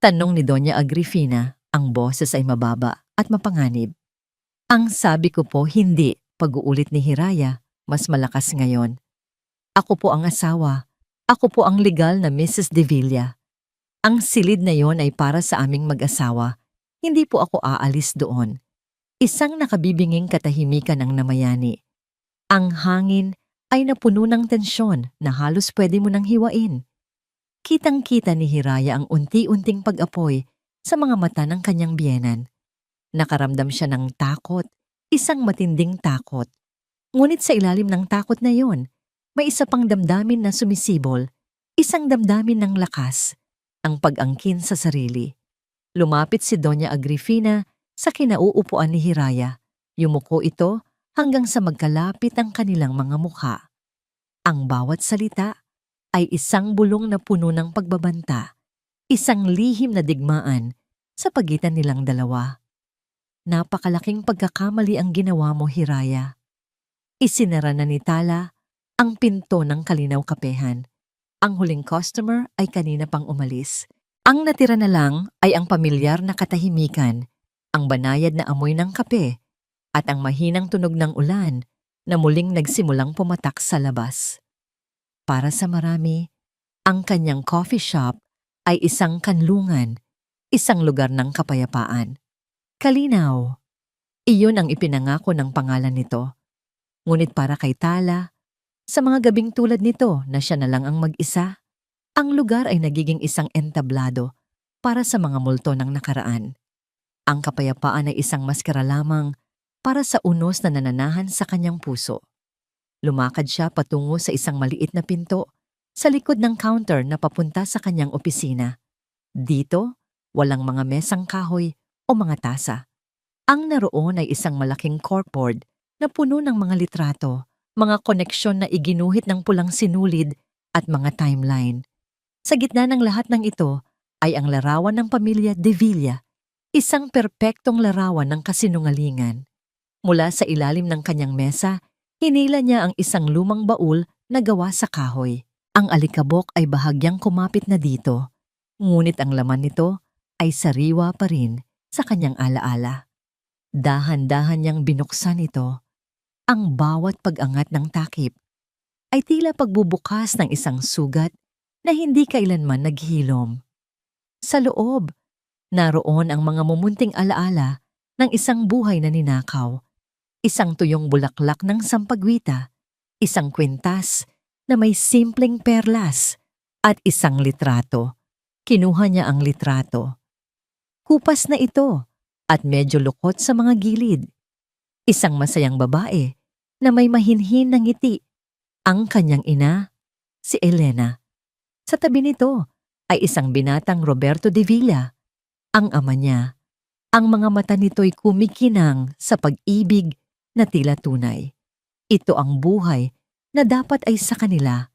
Tanong ni Doña Agrifina, ang boses ay mababa at mapanganib. Ang sabi ko po hindi, pag-uulit ni Hiraya, mas malakas ngayon. Ako po ang asawa. Ako po ang legal na Mrs. De Villa. Ang silid na yon ay para sa aming mag-asawa. Hindi po ako aalis doon. Isang nakabibinging katahimikan ang namayani. Ang hangin ay napuno ng tensyon na halos pwede mo nang hiwain. Kitang-kita ni Hiraya ang unti-unting pag-apoy sa mga mata ng kanyang biyenan. Nakaramdam siya ng takot, isang matinding takot. Ngunit sa ilalim ng takot na yon, may isa pang damdamin na sumisibol, isang damdamin ng lakas, ang pag-angkin sa sarili. Lumapit si Doña Agrifina sa kinauupuan ni Hiraya. Yumuko ito hanggang sa magkalapit ang kanilang mga mukha. Ang bawat salita ay isang bulong na puno ng pagbabanta, isang lihim na digmaan sa pagitan nilang dalawa. Napakalaking pagkakamali ang ginawa mo, Hiraya. Isinara na ni Tala ang pinto ng Kalinaw Kapehan. Ang huling customer ay kanina pang umalis. Ang natira na lang ay ang pamilyar na katahimikan, ang banayad na amoy ng kape, at ang mahinang tunog ng ulan na muling nagsimulang pumatak sa labas. Para sa marami, ang kanyang coffee shop ay isang kanlungan, isang lugar ng kapayapaan. Kalinaw, iyon ang ipinangako ng pangalan nito. Ngunit para kay Tala, sa mga gabing tulad nito na siya na lang ang mag-isa, ang lugar ay nagiging isang entablado para sa mga multo ng nakaraan. Ang kapayapaan ay isang maskara lamang para sa unos na nananahan sa kanyang puso. Lumakad siya patungo sa isang maliit na pinto sa likod ng counter na papunta sa kanyang opisina. Dito, walang mga mesang kahoy o mga tasa. Ang naroon ay isang malaking corkboard na puno ng mga litrato, mga koneksyon na iginuhit ng pulang sinulid at mga timeline. Sa gitna ng lahat ng ito ay ang larawan ng pamilya De Villa, isang perpektong larawan ng kasinungalingan. Mula sa ilalim ng kanyang mesa, hinila niya ang isang lumang baul na gawa sa kahoy. Ang alikabok ay bahagyang kumapit na dito, ngunit ang laman nito ay sariwa pa rin sa kanyang alaala. Dahan-dahan niyang binuksan ito. Ang bawat pag-angat ng takip ay tila pagbubukas ng isang sugat na hindi kailanman naghilom. Sa loob, naroon ang mga mumunting alaala ng isang buhay na ninakaw, isang tuyong bulaklak ng sampagwita, isang kwintas na may simpleng perlas, at isang litrato. Kinuha niya ang litrato. Kupas na ito at medyo lukot sa mga gilid. Isang masayang babae na may mahinhin na ngiti. Ang kanyang ina, si Elena. Sa tabi nito ay isang binatang Roberto De Villa, ang ama niya. Ang mga mata nito'y kumikinang sa pag-ibig na tila tunay. Ito ang buhay na dapat ay sa kanila.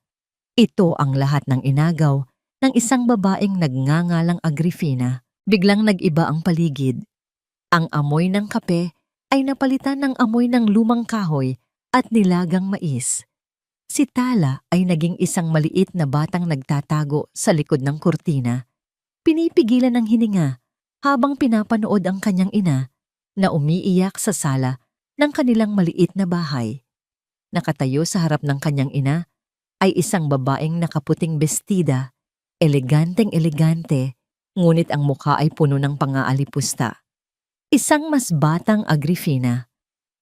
Ito ang lahat ng inagaw ng isang babaeng nagngangalang Agrifina. Biglang nag-iba ang paligid. Ang amoy ng kape ay napalitan ng amoy ng lumang kahoy at nilagang mais. Si Tala ay naging isang maliit na batang nagtatago sa likod ng kurtina. Pinipigilan ng hininga habang pinapanood ang kanyang ina na umiiyak sa sala ng kanilang maliit na bahay. Nakatayo sa harap ng kanyang ina ay isang babaeng nakaputing bestida, eleganteng-elegante, ngunit ang mukha ay puno ng pangaalipusta. Isang mas batang Agrifina.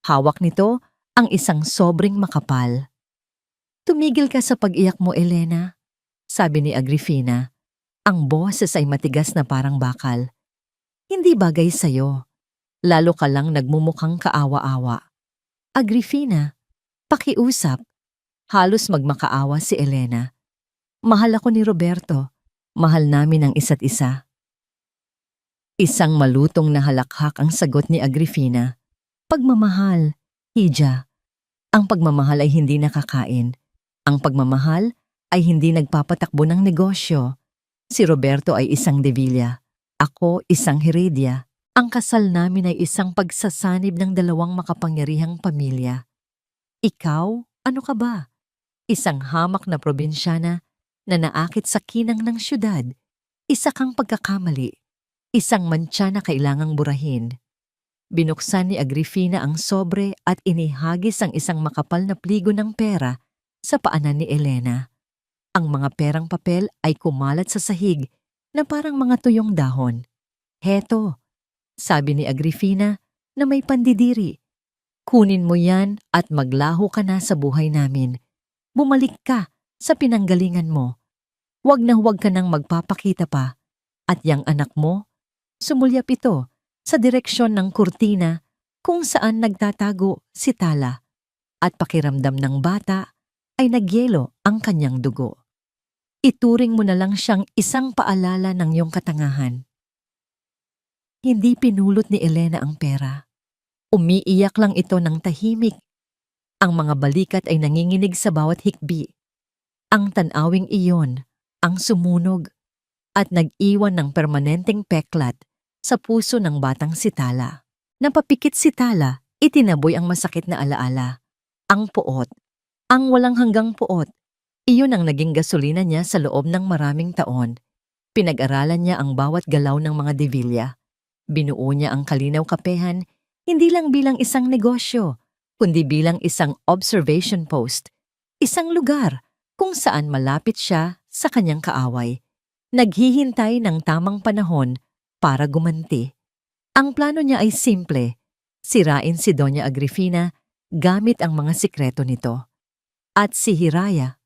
Hawak nito ang isang sobrang makapal. "Tumigil ka sa pag-iyak mo, Elena," sabi ni Agrifina. Ang boses ay matigas na parang bakal. "Hindi bagay sa'yo. Lalo ka lang nagmumukhang kaawa-awa." "Agrifina, pakiusap." Halos magmakaawa si Elena. "Mahal ako ni Roberto. Mahal namin ang isa't isa." Isang malutong na halakhak ang sagot ni Agrifina. "Pagmamahal, Hija. Ang pagmamahal ay hindi nakakain. Ang pagmamahal ay hindi nagpapatakbo ng negosyo. Si Roberto ay isang Devilla. Ako isang Heredia. Ang kasal namin ay isang pagsasanib ng dalawang makapangyarihang pamilya. Ikaw, ano ka ba? Isang hamak na probinsyana na naakit sa kinang ng syudad. Isa kang pagkakamali. Isang mantsa na kailangang burahin." Binuksan ni Agrifina ang sobre at inihagis ang isang makapal na pligo ng pera sa paanan ni Elena. Ang mga perang papel ay kumalat sa sahig na parang mga tuyong dahon. "Heto," sabi ni Agrifina na may pandidiri. "Kunin mo yan at maglaho ka na sa buhay namin. Bumalik ka sa pinanggalingan mo. Huwag na huwag ka nang magpapakita pa. At yang anak mo, sumulyap ito sa direksyon ng kurtina kung saan nagtatago si Tala." At pakiramdam ng bata ay nagyelo ang kanyang dugo. Ituring mo na lang siyang isang paalala ng iyong katangahan. Hindi pinulot ni Elena ang pera. Umiiyak lang ito ng tahimik. Ang mga balikat ay nanginginig sa bawat hikbi. Ang tanawing iyon ang sumunog at nag-iwan ng permanenteng peklat sa puso ng batang si Tala. Napapikit si Tala, itinaboy ang masakit na alaala. Ang puot, ang walang hanggang puot. Iyon ang naging gasolina niya sa loob ng maraming taon. Pinag-aralan niya ang bawat galaw ng mga Devilla. Binuo niya ang Kalinaw Kapehan hindi lang bilang isang negosyo, kundi bilang isang observation post. Isang lugar kung saan malapit siya sa kanyang kaaway. Naghihintay ng tamang panahon para gumanti. Ang plano niya ay simple. Sirain si Doña Agrifina gamit ang mga sikreto nito. At si Hiraya.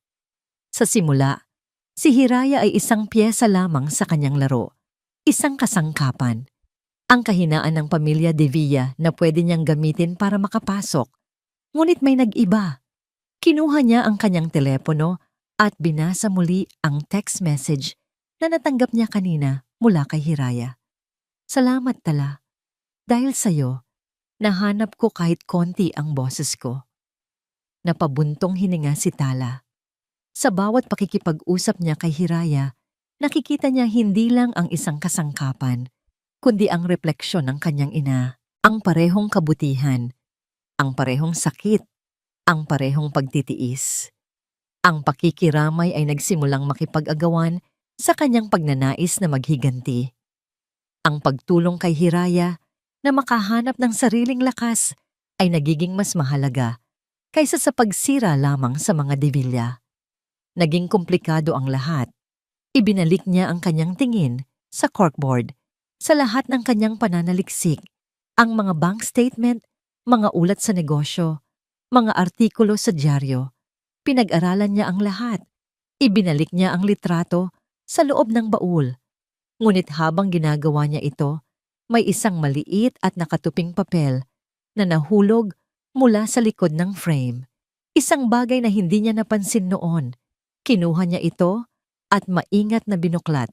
Sa simula, si Hiraya ay isang piyesa lamang sa kanyang laro, isang kasangkapan. Ang kahinaan ng pamilya Devilla na pwede niyang gamitin para makapasok. Ngunit may nag-iba. Kinuha niya ang kanyang telepono at binasa muli ang text message na natanggap niya kanina mula kay Hiraya. "Salamat, Tala. Dahil sa'yo, nahanap ko kahit konti ang boses ko." Napabuntong hininga si Tala. Sa bawat pakikipag-usap niya kay Hiraya, nakikita niya hindi lang ang isang kasangkapan, kundi ang refleksyon ng kanyang ina, ang parehong kabutihan, ang parehong sakit, ang parehong pagtitiis. Ang pakikiramay ay nagsimulang makipag-agawan sa kanyang pagnanais na maghiganti. Ang pagtulong kay Hiraya na makahanap ng sariling lakas ay nagiging mas mahalaga kaysa sa pagsira lamang sa mga Devilla. Naging komplikado ang lahat. Ibinalik niya ang kanyang tingin sa corkboard, sa lahat ng kanyang pananaliksik, ang mga bank statement, mga ulat sa negosyo, mga artikulo sa dyaryo. Pinag-aralan niya ang lahat. Ibinalik niya ang litrato sa loob ng baul. Ngunit habang ginagawa niya ito, may isang maliit at nakatuping papel na nahulog mula sa likod ng frame. Isang bagay na hindi niya napansin noon. Kinuha niya ito at maingat na binuklat.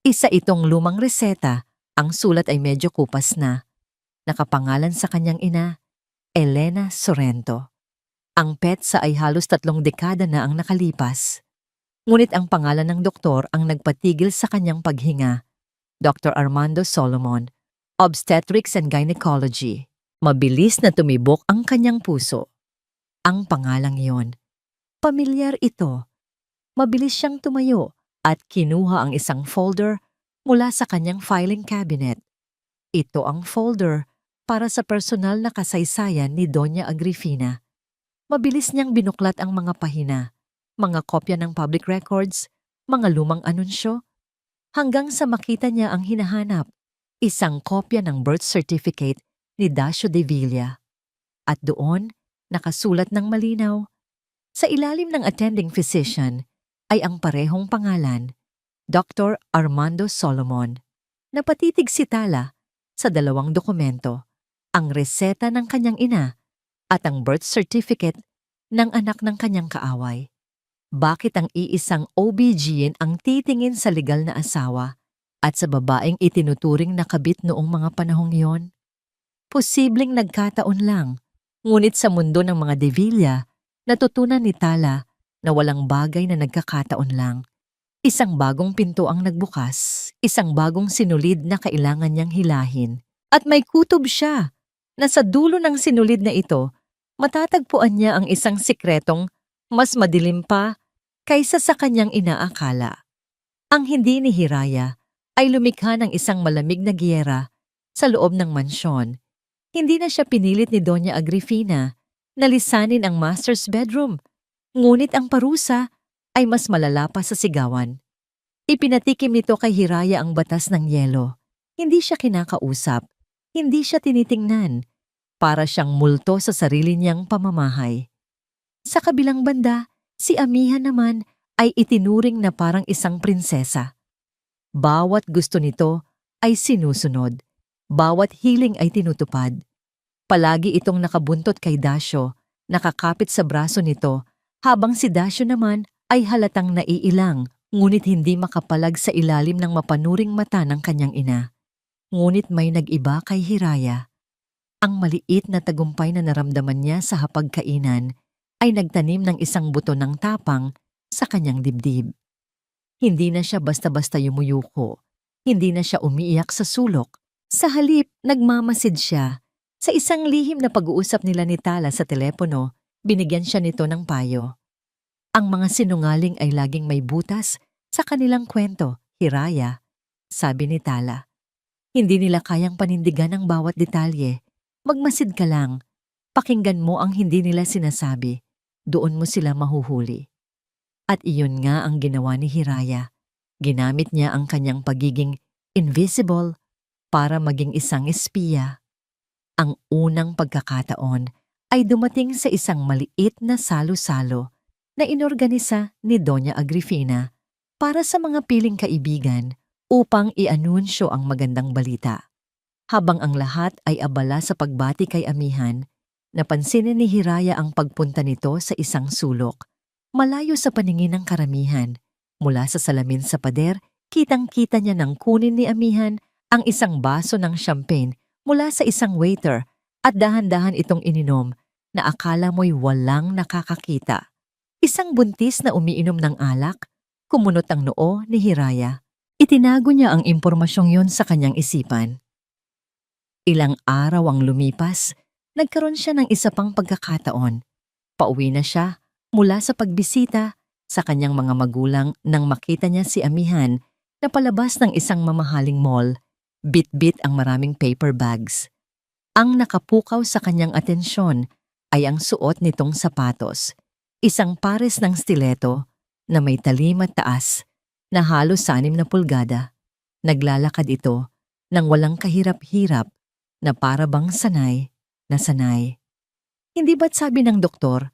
Isa itong lumang reseta, ang sulat ay medyo kupas na. Nakapangalan sa kanyang ina, Elena Sorrento. Ang petsa ay halos 3 dekada na ang nakalipas. Ngunit ang pangalan ng doktor ang nagpatigil sa kanyang paghinga. Dr. Armando Solomon, Obstetrics and Gynecology. Mabilis na tumibok ang kanyang puso. Ang pangalang iyon. Pamilyar ito. Mabilis siyang tumayo at kinuha ang isang folder mula sa kanyang filing cabinet. Ito ang folder para sa personal na kasaysayan ni Doña Agrifina. Mabilis niyang binuklat ang mga pahina, mga kopya ng public records, mga lumang anunsyo, hanggang sa makita niya ang hinahanap, isang kopya ng birth certificate ni Dacio de Villa. At doon, nakasulat ng malinaw, sa ilalim ng attending physician ay ang parehong pangalan, Dr. Armando Solomon. Napatitig si Tala sa dalawang dokumento, ang reseta ng kanyang ina at ang birth certificate ng anak ng kanyang kaaway. Bakit ang iisang OB-GYN ang titingin sa legal na asawa at sa babaeng itinuturing na kabit noong mga panahong iyon? Posibleng nagkataon lang, ngunit sa mundo ng mga De Villa, natutunan ni Tala na walang bagay na nagkakataon lang. Isang bagong pinto ang nagbukas, isang bagong sinulid na kailangan niyang hilahin. At may kutob siya na sa dulo ng sinulid na ito, matatagpuan niya ang isang sikretong mas madilim pa kaysa sa kanyang inaakala. Ang hindi ni Hiraya ay lumikha ng isang malamig na giyera sa loob ng mansyon. Hindi na siya pinilit ni Doña Agrifina na lisanin ang master's bedroom, ngunit ang parusa ay mas malala pa sa sigawan. Ipinatikim nito kay Hiraya ang batas ng yelo. Hindi siya kinakausap, hindi siya tinitingnan, para siyang multo sa sarili niyang pamamahay. Sa kabilang banda, si Amihan naman ay itinuring na parang isang prinsesa. Bawat gusto nito ay sinusunod, bawat hiling ay tinutupad. Palagi itong nakabuntot kay Dacio, nakakapit sa braso nito, habang si Dacio naman ay halatang naiilang, ngunit hindi makapalag sa ilalim ng mapanuring mata ng kanyang ina. Ngunit may nag-iba kay Hiraya. Ang maliit na tagumpay na naramdaman niya sa hapagkainan ay nagtanim ng isang buto ng tapang sa kanyang dibdib. Hindi na siya basta-basta yumuyuko. Hindi na siya umiiyak sa sulok. Sa halip, nagmamasid siya. Sa isang lihim na pag-uusap nila ni Tala sa telepono, binigyan siya nito ng payo. Ang mga sinungaling ay laging may butas sa kanilang kwento, Hiraya, sabi ni Tala. Hindi nila kayang panindigan ang bawat detalye. Magmasid ka lang. Pakinggan mo ang hindi nila sinasabi. Doon mo sila mahuhuli. At iyon nga ang ginawa ni Hiraya. Ginamit niya ang kanyang pagiging invisible para maging isang espiya. Ang unang pagkakataon ay dumating sa isang maliit na salo-salo na inorganisa ni Doña Agrifina para sa mga piling kaibigan upang ianunsyo ang magandang balita. Habang ang lahat ay abala sa pagbati kay Amihan, napansinin ni Hiraya ang pagpunta nito sa isang sulok. Malayo sa paningin ng karamihan, mula sa salamin sa pader, kitang-kita niya nang kunin ni Amihan ang isang baso ng champagne mula sa isang waiter at dahan-dahan itong ininom na akala mo'y walang nakakakita. Isang buntis na umiinom ng alak, kumunot ang noo ni Hiraya. Itinago niya ang impormasyong yon sa kanyang isipan. Ilang araw ang lumipas, nagkaroon siya ng isa pang pagkakataon. Pauwi na siya mula sa pagbisita sa kanyang mga magulang nang makita niya si Amihan na palabas ng isang mamahaling mall, bit-bit ang maraming paper bags. Ang nakapukaw sa kanyang atensyon ay ang suot nitong sapatos, isang pares ng stiletto na may talim at taas na halos 6 na pulgada. Naglalakad ito nang walang kahirap-hirap na para bang sanay na sanay. Hindi ba't sabi ng doktor,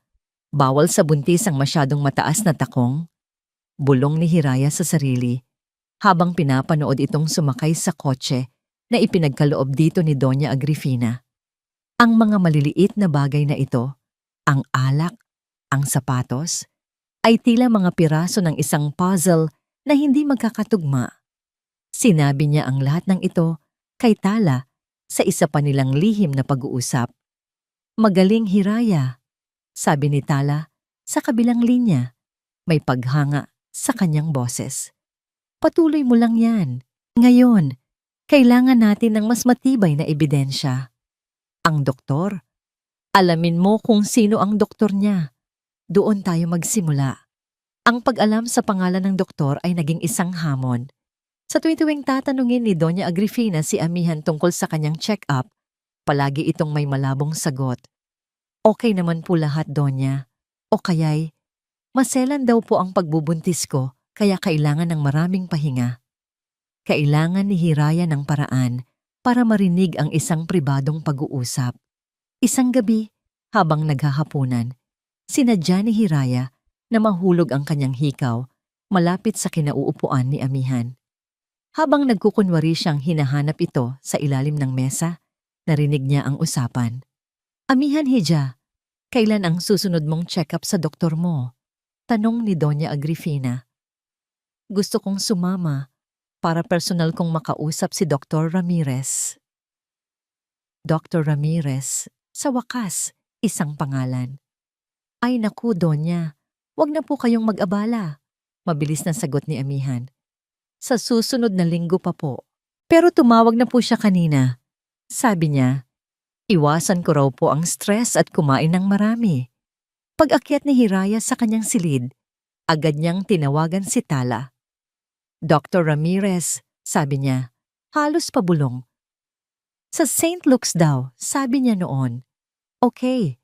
bawal sa buntis ang masyadong mataas na takong? Bulong ni Hiraya sa sarili habang pinapanood itong sumakay sa kotse na ipinagkaloob dito ni Doña Agrifina. Ang mga maliliit na bagay na ito, ang alak, ang sapatos, ay tila mga piraso ng isang puzzle na hindi magkakatugma. Sinabi niya ang lahat ng ito kay Tala sa isa pa nilang lihim na pag-uusap. Magaling, Hiraya, sabi ni Tala sa kabilang linya, may paghanga sa kanyang boses. Patuloy mo lang yan. Ngayon, kailangan natin ng mas matibay na ebidensya. Ang doktor? Alamin mo kung sino ang doktor niya. Doon tayo magsimula. Ang pag-alam sa pangalan ng doktor ay naging isang hamon. Sa tuwing tatanungin ni Doña Agrifina si amihan tungkol sa kanyang check-up, palagi itong may malabong sagot. Okay naman po lahat, Donya. O kaya'y, maselan daw po ang pagbubuntis ko, kaya kailangan ng maraming pahinga. Kailangan ni Hiraya ng paraan para marinig ang isang pribadong pag-uusap. Isang gabi, habang naghahapunan, sinadya ni Hiraya na mahulog ang kanyang hikaw malapit sa kinauupuan ni amihan. Habang nagkukunwari siyang hinahanap ito sa ilalim ng mesa, narinig niya ang usapan. Amihan Hija, kailan ang susunod mong check-up sa doktor mo? Tanong ni Doña Agrifina. Gusto kong sumama para personal kong makausap si Dr. Ramirez. Dr. Ramirez, sa wakas, isang pangalan. Ay naku, Donya, wag na po kayong mag-abala. Mabilis na sagot ni amihan. Sa susunod na linggo pa po. Pero tumawag na po siya kanina. Sabi niya, iwasan ko raw po ang stress at kumain ng marami. Pag-akyat ni Hiraya sa kanyang silid, agad niyang tinawagan si Tala. Dr. Ramirez, sabi niya, halos pabulong. Sa St. Luke's daw, sabi niya noon. Okay,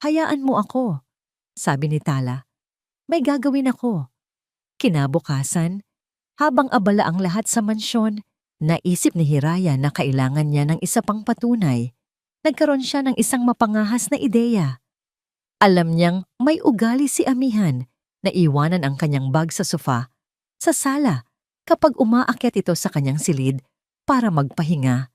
hayaan mo ako, sabi ni Tala. May gagawin ako. Kinabukasan, habang abala ang lahat sa mansyon, naisip ni Hiraya na kailangan niya ng isa pang patunay. Nagkaroon siya ng isang mapangahas na ideya. Alam niyang may ugali si amihan na iwanan ang kanyang bag sa sofa, sa sala, kapag umaakyat ito sa kanyang silid para magpahinga.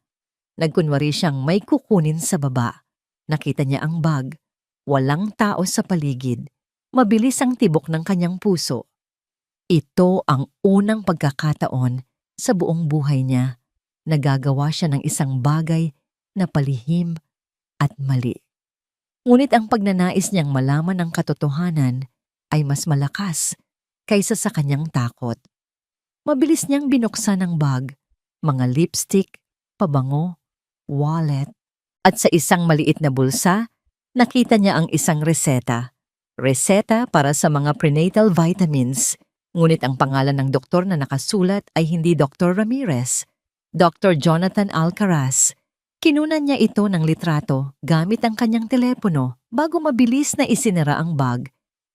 Nagkunwari siyang may kukunin sa baba. Nakita niya ang bag. Walang tao sa paligid. Mabilis ang tibok ng kanyang puso. Ito ang unang pagkakataon sa buong buhay niya. Nagagawa siya ng isang bagay na palihim at mali. Ngunit ang pagnanais niyang malaman ang katotohanan ay mas malakas kaysa sa kanyang takot. Mabilis niyang binuksan ang bag, mga lipstick, pabango, wallet, at sa isang maliit na bulsa, nakita niya ang isang reseta. Reseta para sa mga prenatal vitamins. Ngunit ang pangalan ng doktor na nakasulat ay hindi Dr. Ramirez, Dr. Jonathan Alcaraz. Kinunan niya ito ng litrato gamit ang kanyang telepono bago mabilis na isinara ang bag,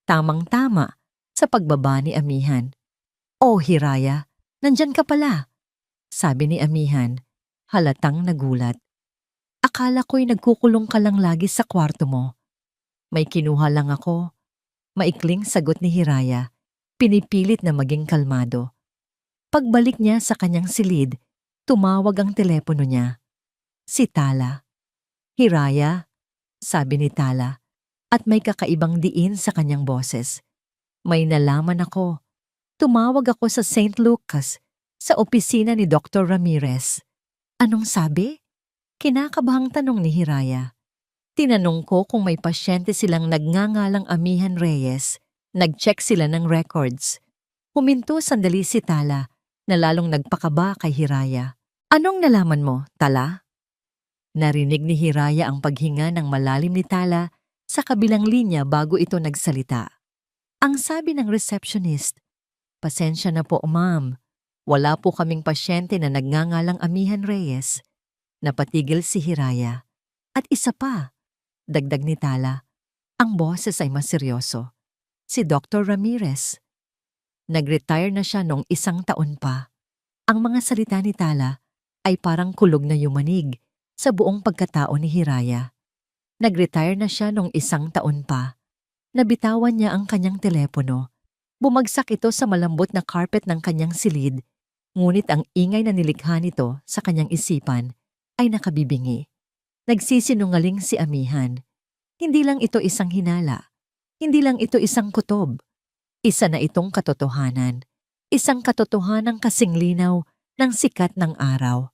tamang-tama sa pagbaba ni amihan. Oh, Hiraya, nandyan ka pala, sabi ni amihan, halatang nagulat. Akala ko'y nagkukulong ka lang lagi sa kwarto mo. May kinuha lang ako. Maikling sagot ni Hiraya, pinipilit na maging kalmado. Pagbalik niya sa kanyang silid, tumawag ang telepono niya. Si Tala. Hiraya, sabi ni Tala, at may kakaibang diin sa kanyang boses. May nalaman ako. Tumawag ako sa St. Lucas, sa opisina ni Dr. Ramirez. Anong sabi? Kinakabahang tanong ni Hiraya. Tinanong ko kung may pasyente silang nagngangalang Amihan Reyes. Nag-check sila ng records. Huminto sandali si Tala na lalong nagpakaba kay Hiraya. Anong nalaman mo, Tala? Narinig ni Hiraya ang paghinga ng malalim ni Tala sa kabilang linya bago ito nagsalita. Ang sabi ng receptionist, pasensya na po, ma'am. Wala po kaming pasyente na nagngangalang Amihan Reyes. Napatigil si Hiraya. At isa pa, dagdag ni Tala, ang boses ay mas seryoso. Si Dr. Ramirez. Nag-retire na siya noong 1 taon pa. Ang mga salita ni Tala ay parang kulog na yumanig sa buong pagkatao ni Hiraya. Nag-retire na siya noong 1 taon pa. Nabitawan niya ang kanyang telepono. Bumagsak ito sa malambot na carpet ng kanyang silid, ngunit ang ingay na nilikha nito sa kanyang isipan ay nakabibingi. Nagsisinungaling si amihan. Hindi lang ito isang hinala. Hindi lang ito isang kutob. Isa na itong katotohanan. Isang katotohanang kasing linaw ng sikat ng araw.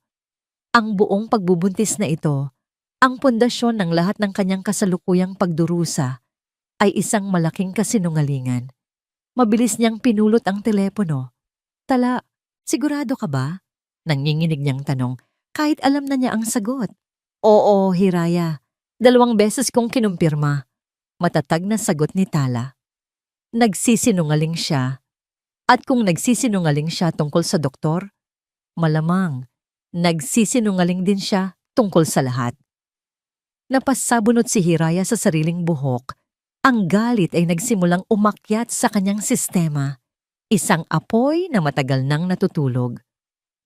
Ang buong pagbubuntis na ito, ang pundasyon ng lahat ng kanyang kasalukuyang pagdurusa, ay isang malaking kasinungalingan. Mabilis niyang pinulot ang telepono. Tala, sigurado ka ba? Nanginginig niyang tanong kahit alam na niya ang sagot. Oo, Hiraya. 2 beses kong kinumpirma. Matatag na sagot ni Tala. Nagsisinungaling siya. At kung nagsisinungaling siya tungkol sa doktor, malamang nagsisinungaling din siya tungkol sa lahat. Napasabunot si Hiraya sa sariling buhok. Ang galit ay nagsimulang umakyat sa kanyang sistema. Isang apoy na matagal nang natutulog.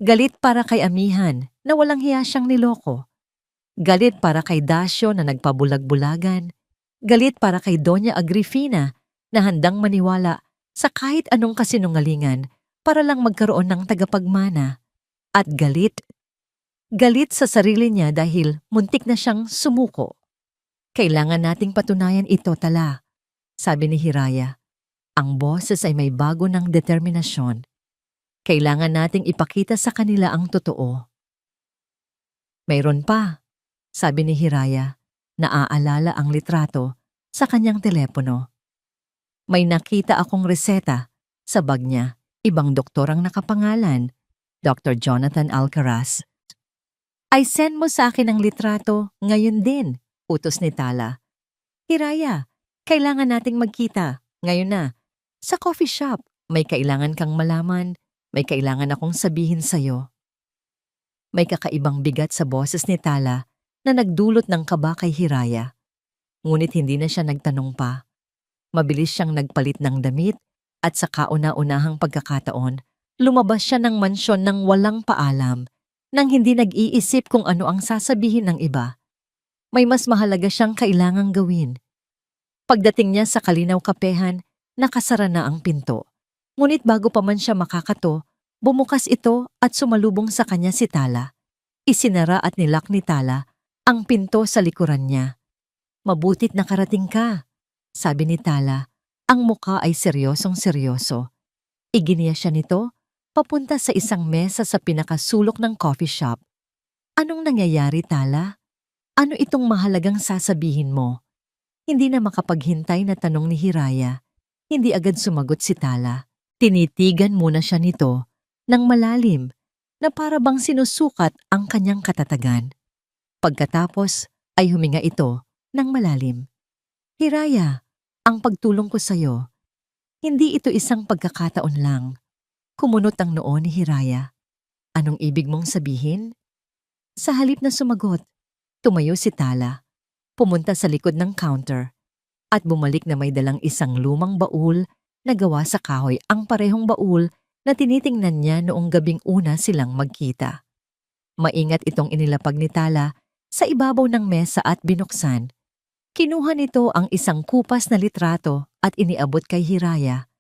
Galit para kay amihan na walang hiya siyang niloko. Galit para kay Dasyo na nagpabulag-bulagan. Galit para kay Doña Agrifina na handang maniwala sa kahit anong kasinungalingan para lang magkaroon ng tagapagmana. At galit sa sarili niya dahil muntik na siyang sumuko. Kailangan nating patunayan ito, Tala, sabi ni Hiraya. Ang boses ay may bago ng determinasyon. Kailangan nating ipakita sa kanila ang totoo. Mayroon pa, sabi ni Hiraya, naaalala ang litrato sa kanyang telepono. May nakita akong reseta sa bag niya. Ibang doktor ang nakapangalan, Dr. Jonathan Alcaraz. Ay send mo sa akin ang litrato ngayon din, utos ni Tala. Hiraya, kailangan nating magkita, ngayon na. Sa coffee shop, may kailangan kang malaman, may kailangan akong sabihin sa'yo. May kakaibang bigat sa boses ni Tala na nagdulot ng kaba kay Hiraya. Ngunit hindi na siya nagtanong pa. Mabilis siyang nagpalit ng damit at sa kauna-unahang pagkakataon, lumabas siya ng mansyon nang walang paalam, nang hindi nag-iisip kung ano ang sasabihin ng iba. May mas mahalaga siyang kailangang gawin. Pagdating niya sa Kalinaw Kapehan, nakasara na ang pinto. Ngunit bago pa man siya makakato, bumukas ito at sumalubong sa kanya si Tala. Isinara at nilak ni Tala ang pinto sa likuran niya. Mabutit nakarating ka, sabi ni Tala. Ang muka ay seryosong-seryoso. Iginiya siya nito papunta sa isang mesa sa pinakasulok ng coffee shop. Anong nangyayari, Tala? Ano itong mahalagang sasabihin mo? Hindi na makapaghintay na tanong ni Hiraya. Hindi agad sumagot si Tala. Tinitigan muna siya nito ng malalim na para bang sinusukat ang kanyang katatagan. Pagkatapos ay huminga ito ng malalim. Hiraya, ang pagtulong ko sa'yo, hindi ito isang pagkakataon lang. Kumunot ang noo ni Hiraya. Anong ibig mong sabihin? Sa halip na sumagot, tumayo si Tala, pumunta sa likod ng counter, at bumalik na may dalang isang lumang baul na gawa sa kahoy, ang parehong baul na tinitingnan niya noong gabing una silang magkita. Maingat itong inilapag ni Tala sa ibabaw ng mesa at binuksan. Kinuha nito ang isang kupas na litrato at iniabot kay Hiraya.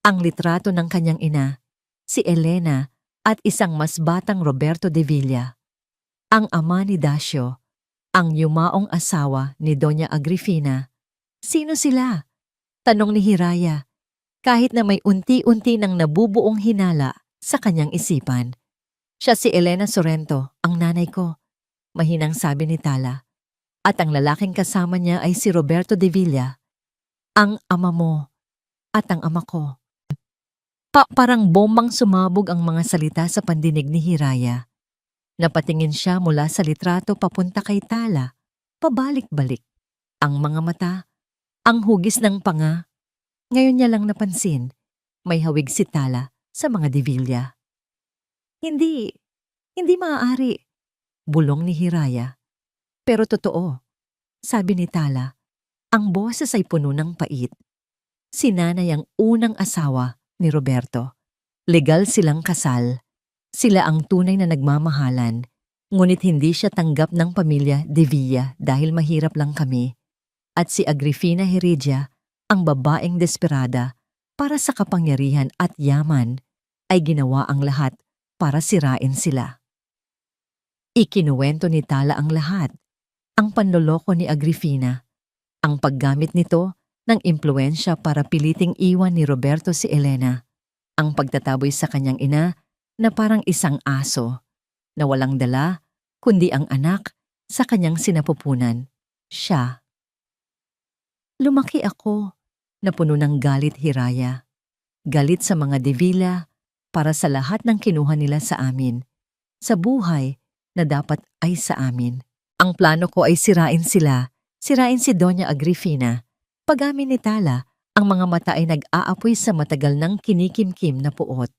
Ang litrato ng kanyang ina, si Elena, at isang mas batang Roberto de Villa. Ang ama ni Dasyo, ang yumaong asawa ni Doña Agrifina. Sino sila? Tanong ni Hiraya, kahit na may unti-unti nang nabubuong hinala sa kanyang isipan. Siya si Elena Sorrento, ang nanay ko, mahinang sabi ni Tala. At ang lalaking kasama niya ay si Roberto de Villa, ang ama mo at ang ama ko. Parang bombang sumabog ang mga salita sa pandinig ni Hiraya. Napatingin siya mula sa litrato papunta kay Tala, pabalik-balik. Ang mga mata, ang hugis ng panga. Ngayon niya lang napansin, may hawig si Tala sa mga de Villa. Hindi maaari, bulong ni Hiraya. Pero totoo, sabi ni Tala, ang boses ay puno ng pait. Si nanay ang unang asawa ni Roberto. Legal silang kasal. Sila ang tunay na nagmamahalan. Ngunit hindi siya tanggap ng pamilya de Villa dahil mahirap lang kami. At si Agrifina Heredia, ang babaeng desperada para sa kapangyarihan at yaman, ay ginawa ang lahat para sirain sila. Ikinuwento ni Tala ang lahat. Ang panloloko ni Agrifina, ang paggamit nito ng impluensya para piliting iwan ni Roberto si Elena, ang pagtataboy sa kanyang ina na parang isang aso, na walang dala kundi ang anak sa kanyang sinapupunan, siya. Lumaki ako na puno ng galit, Hiraya. Galit sa mga de Villa para sa lahat ng kinuha nila sa amin, sa buhay na dapat ay sa amin. Ang plano ko ay sirain sila, sirain si Doña Agrifina. Pag-amin ni Tala, ang mga mata ay nag-aapoy sa matagal ng kinikimkim na puot.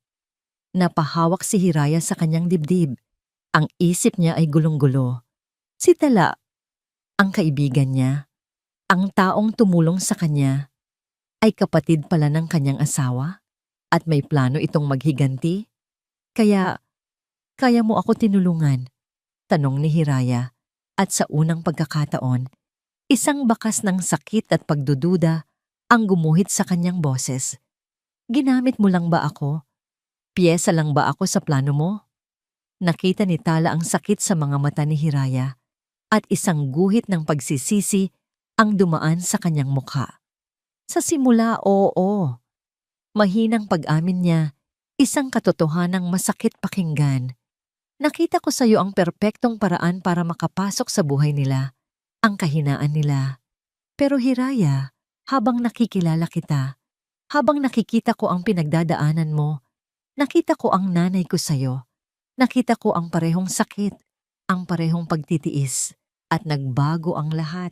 Napahawak si Hiraya sa kanyang dibdib. Ang isip niya ay gulong-gulo. Si Tala, ang kaibigan niya, ang taong tumulong sa kanya, ay kapatid pala ng kanyang asawa at may plano itong maghiganti. Kaya mo ako tinulungan? Tanong ni Hiraya at sa unang pagkakataon, isang bakas ng sakit at pagdududa ang gumuhit sa kanyang boses. Ginamit mo lang ba ako? Piyesa lang ba ako sa plano mo? Nakita ni Tala ang sakit sa mga mata ni Hiraya at isang guhit ng pagsisisi ang dumaan sa kanyang mukha. Sa simula, oo. Mahinang pag-amin niya, isang katotohanang masakit pakinggan. Nakita ko sa iyo ang perpektong paraan para makapasok sa buhay nila, ang kahinaan nila. Pero Hiraya, habang nakikilala kita, habang nakikita ko ang pinagdadaanan mo, nakita ko ang nanay ko sa iyo. Nakita ko ang parehong sakit, ang parehong pagtitiis, at nagbago ang lahat.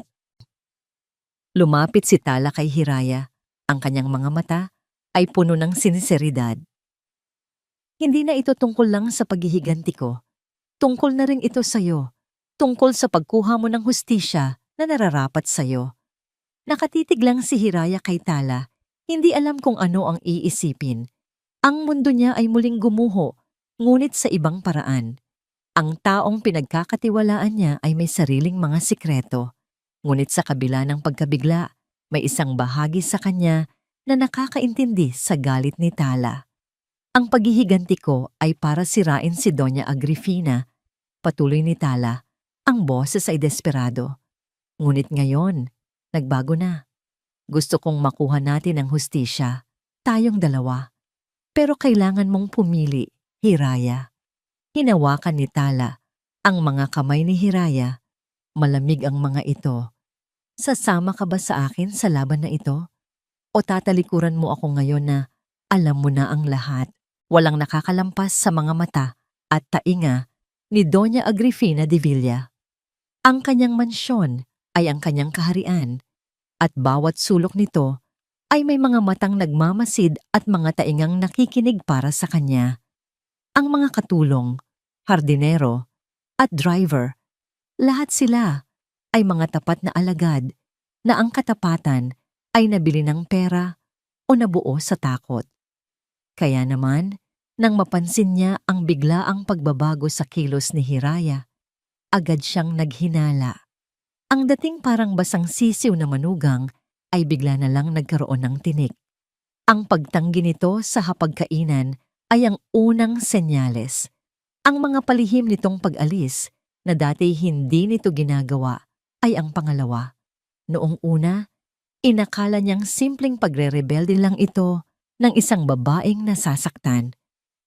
Lumapit si Tala kay Hiraya. Ang kanyang mga mata ay puno ng sinseridad. Hindi na ito tungkol lang sa paghihiganti ko. Tungkol na rin ito sa'yo. Tungkol sa pagkuha mo ng hustisya na nararapat sa'yo. Nakatitig lang si Hiraya kay Tala. Hindi alam kung ano ang iisipin. Ang mundo niya ay muling gumuho, ngunit sa ibang paraan. Ang taong pinagkakatiwalaan niya ay may sariling mga sikreto. Ngunit sa kabila ng pagkabigla, may isang bahagi sa kanya na nakakaintindi sa galit ni Tala. Ang paghihiganti ko ay para sirain si Doña Agrifina. Patuloy ni Tala, ang boses ay desperado. Ngunit ngayon, nagbago na. Gusto kong makuha natin ang hustisya, tayong dalawa. Pero kailangan mong pumili, Hiraya. Hinawakan ni Tala ang mga kamay ni Hiraya. Malamig ang mga ito. Sasama ka ba sa akin sa laban na ito? O tatalikuran mo ako ngayon na alam mo na ang lahat? Walang nakakalampas sa mga mata at tainga ni Doña Agrifina de Villa. Ang kanyang mansyon ay ang kanyang kaharian at bawat sulok nito ay may mga matang nagmamasid at mga taingang nakikinig para sa kanya. Ang mga katulong, hardinero at driver, lahat sila ay mga tapat na alagad na ang katapatan ay nabili ng pera o nabuo sa takot. Kaya naman, nang mapansin niya ang biglaang pagbabago sa kilos ni Hiraya, agad siyang naghinala. Ang dating parang basang sisiw na manugang ay bigla na lang nagkaroon ng tinik. Ang pagtanggi nito sa hapagkainan ay ang unang senyales. Ang mga palihim nitong pag-alis na dati hindi nito ginagawa ay ang pangalawa. Noong una, inakala niyang simpleng pagre-rebelde lang ito ng isang babaeng nasasaktan.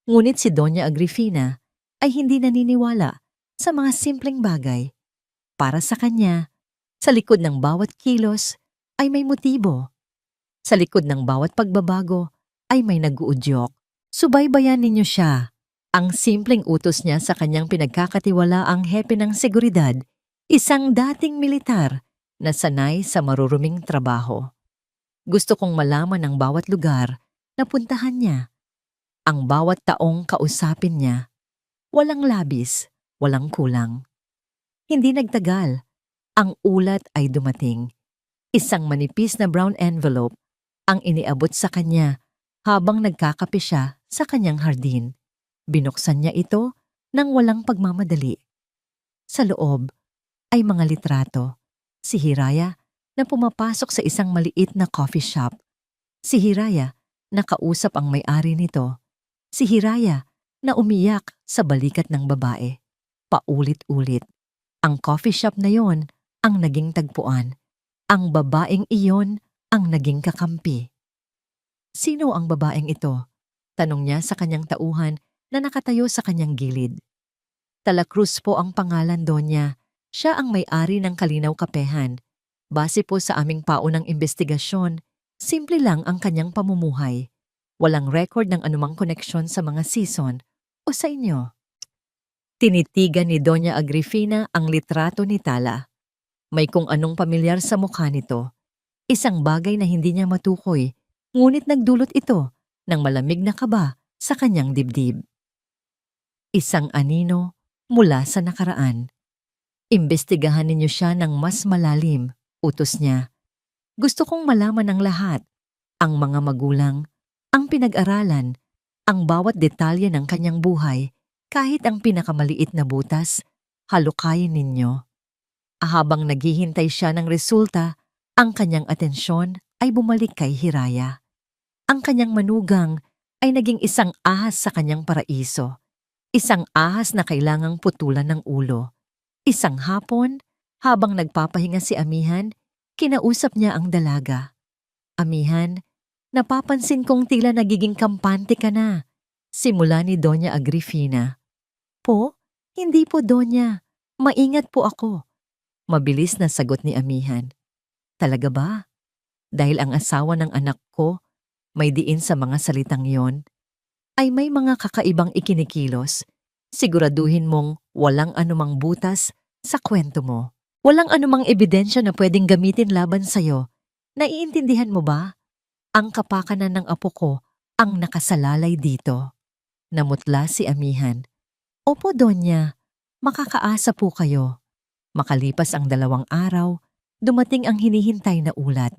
Ngunit si Doña Agrifina ay hindi naniniwala sa mga simpleng bagay. Para sa kanya, sa likod ng bawat kilos ay may motibo. Sa likod ng bawat pagbabago ay may nag-uudyok. Subaybayan ninyo siya. Ang simpleng utos niya sa kanyang pinagkakatiwala ang hepe ng seguridad, isang dating militar na sanay sa maruruming trabaho. Gusto kong malaman ang bawat lugar na puntahan niya. Ang bawat taong kausapin niya. Walang labis, walang kulang. Hindi nagtagal. Ang ulat ay dumating. Isang manipis na brown envelope ang iniabot sa kanya habang nagkakape siya sa kanyang hardin. Binuksan niya ito nang walang pagmamadali. Sa loob ay mga litrato. Si Hiraya na pumapasok sa isang maliit na coffee shop. Si Hiraya na kausap ang may-ari nito. Si Hiraya na umiyak sa balikat ng babae. Paulit-ulit. Ang coffee shop na yon ang naging tagpuan. Ang babaeng iyon ang naging kakampi. Sino ang babaeng ito? Tanong niya sa kanyang tauhan na nakatayo sa kanyang gilid. Talacruz po ang pangalan, Donya. Siya ang may-ari ng Kalinaw Kapehan. Base po sa aming paunang investigasyon, simple lang ang kanyang pamumuhay. Walang record ng anumang koneksyon sa mga season o sa inyo. Tinitigan ni Doña Agrifina ang litrato ni Tala. May kung anong pamilyar sa mukha nito. Isang bagay na hindi niya matukoy, ngunit nagdulot ito ng malamig na kaba sa kanyang dibdib. Isang anino mula sa nakaraan. Imbestigahan ninyo siya ng mas malalim, utos niya. Gusto kong malaman ang lahat, ang mga magulang, ang pinag-aralan, ang bawat detalye ng kanyang buhay, kahit ang pinakamaliit na butas, halukayin ninyo. Habang naghihintay siya ng resulta, ang kanyang atensyon ay bumalik kay Hiraya. Ang kanyang manugang ay naging isang ahas sa kanyang paraiso. Isang ahas na kailangang putulan ng ulo. Isang hapon, habang nagpapahinga si Amihan, kinausap niya ang dalaga. Amihan, napapansin kong tila nagiging kampante ka na. Simula ni Doña Agrifina. Po, hindi po Doña. Maingat po ako. Mabilis na sagot ni Amihan. Talaga ba? Dahil ang asawa ng anak ko, may diin sa mga salitang yon, ay may mga kakaibang ikinikilos. Siguraduhin mong walang anumang butas sa kwento mo. Walang anumang ebidensya na pwedeng gamitin laban sa'yo. Naiintindihan mo ba? Ang kapakanan ng apo ko ang nakasalalay dito. Namutla si Amihan. Opo, Donya. Makakaasa po kayo. Makalipas ang 2 araw, dumating ang hinihintay na ulat.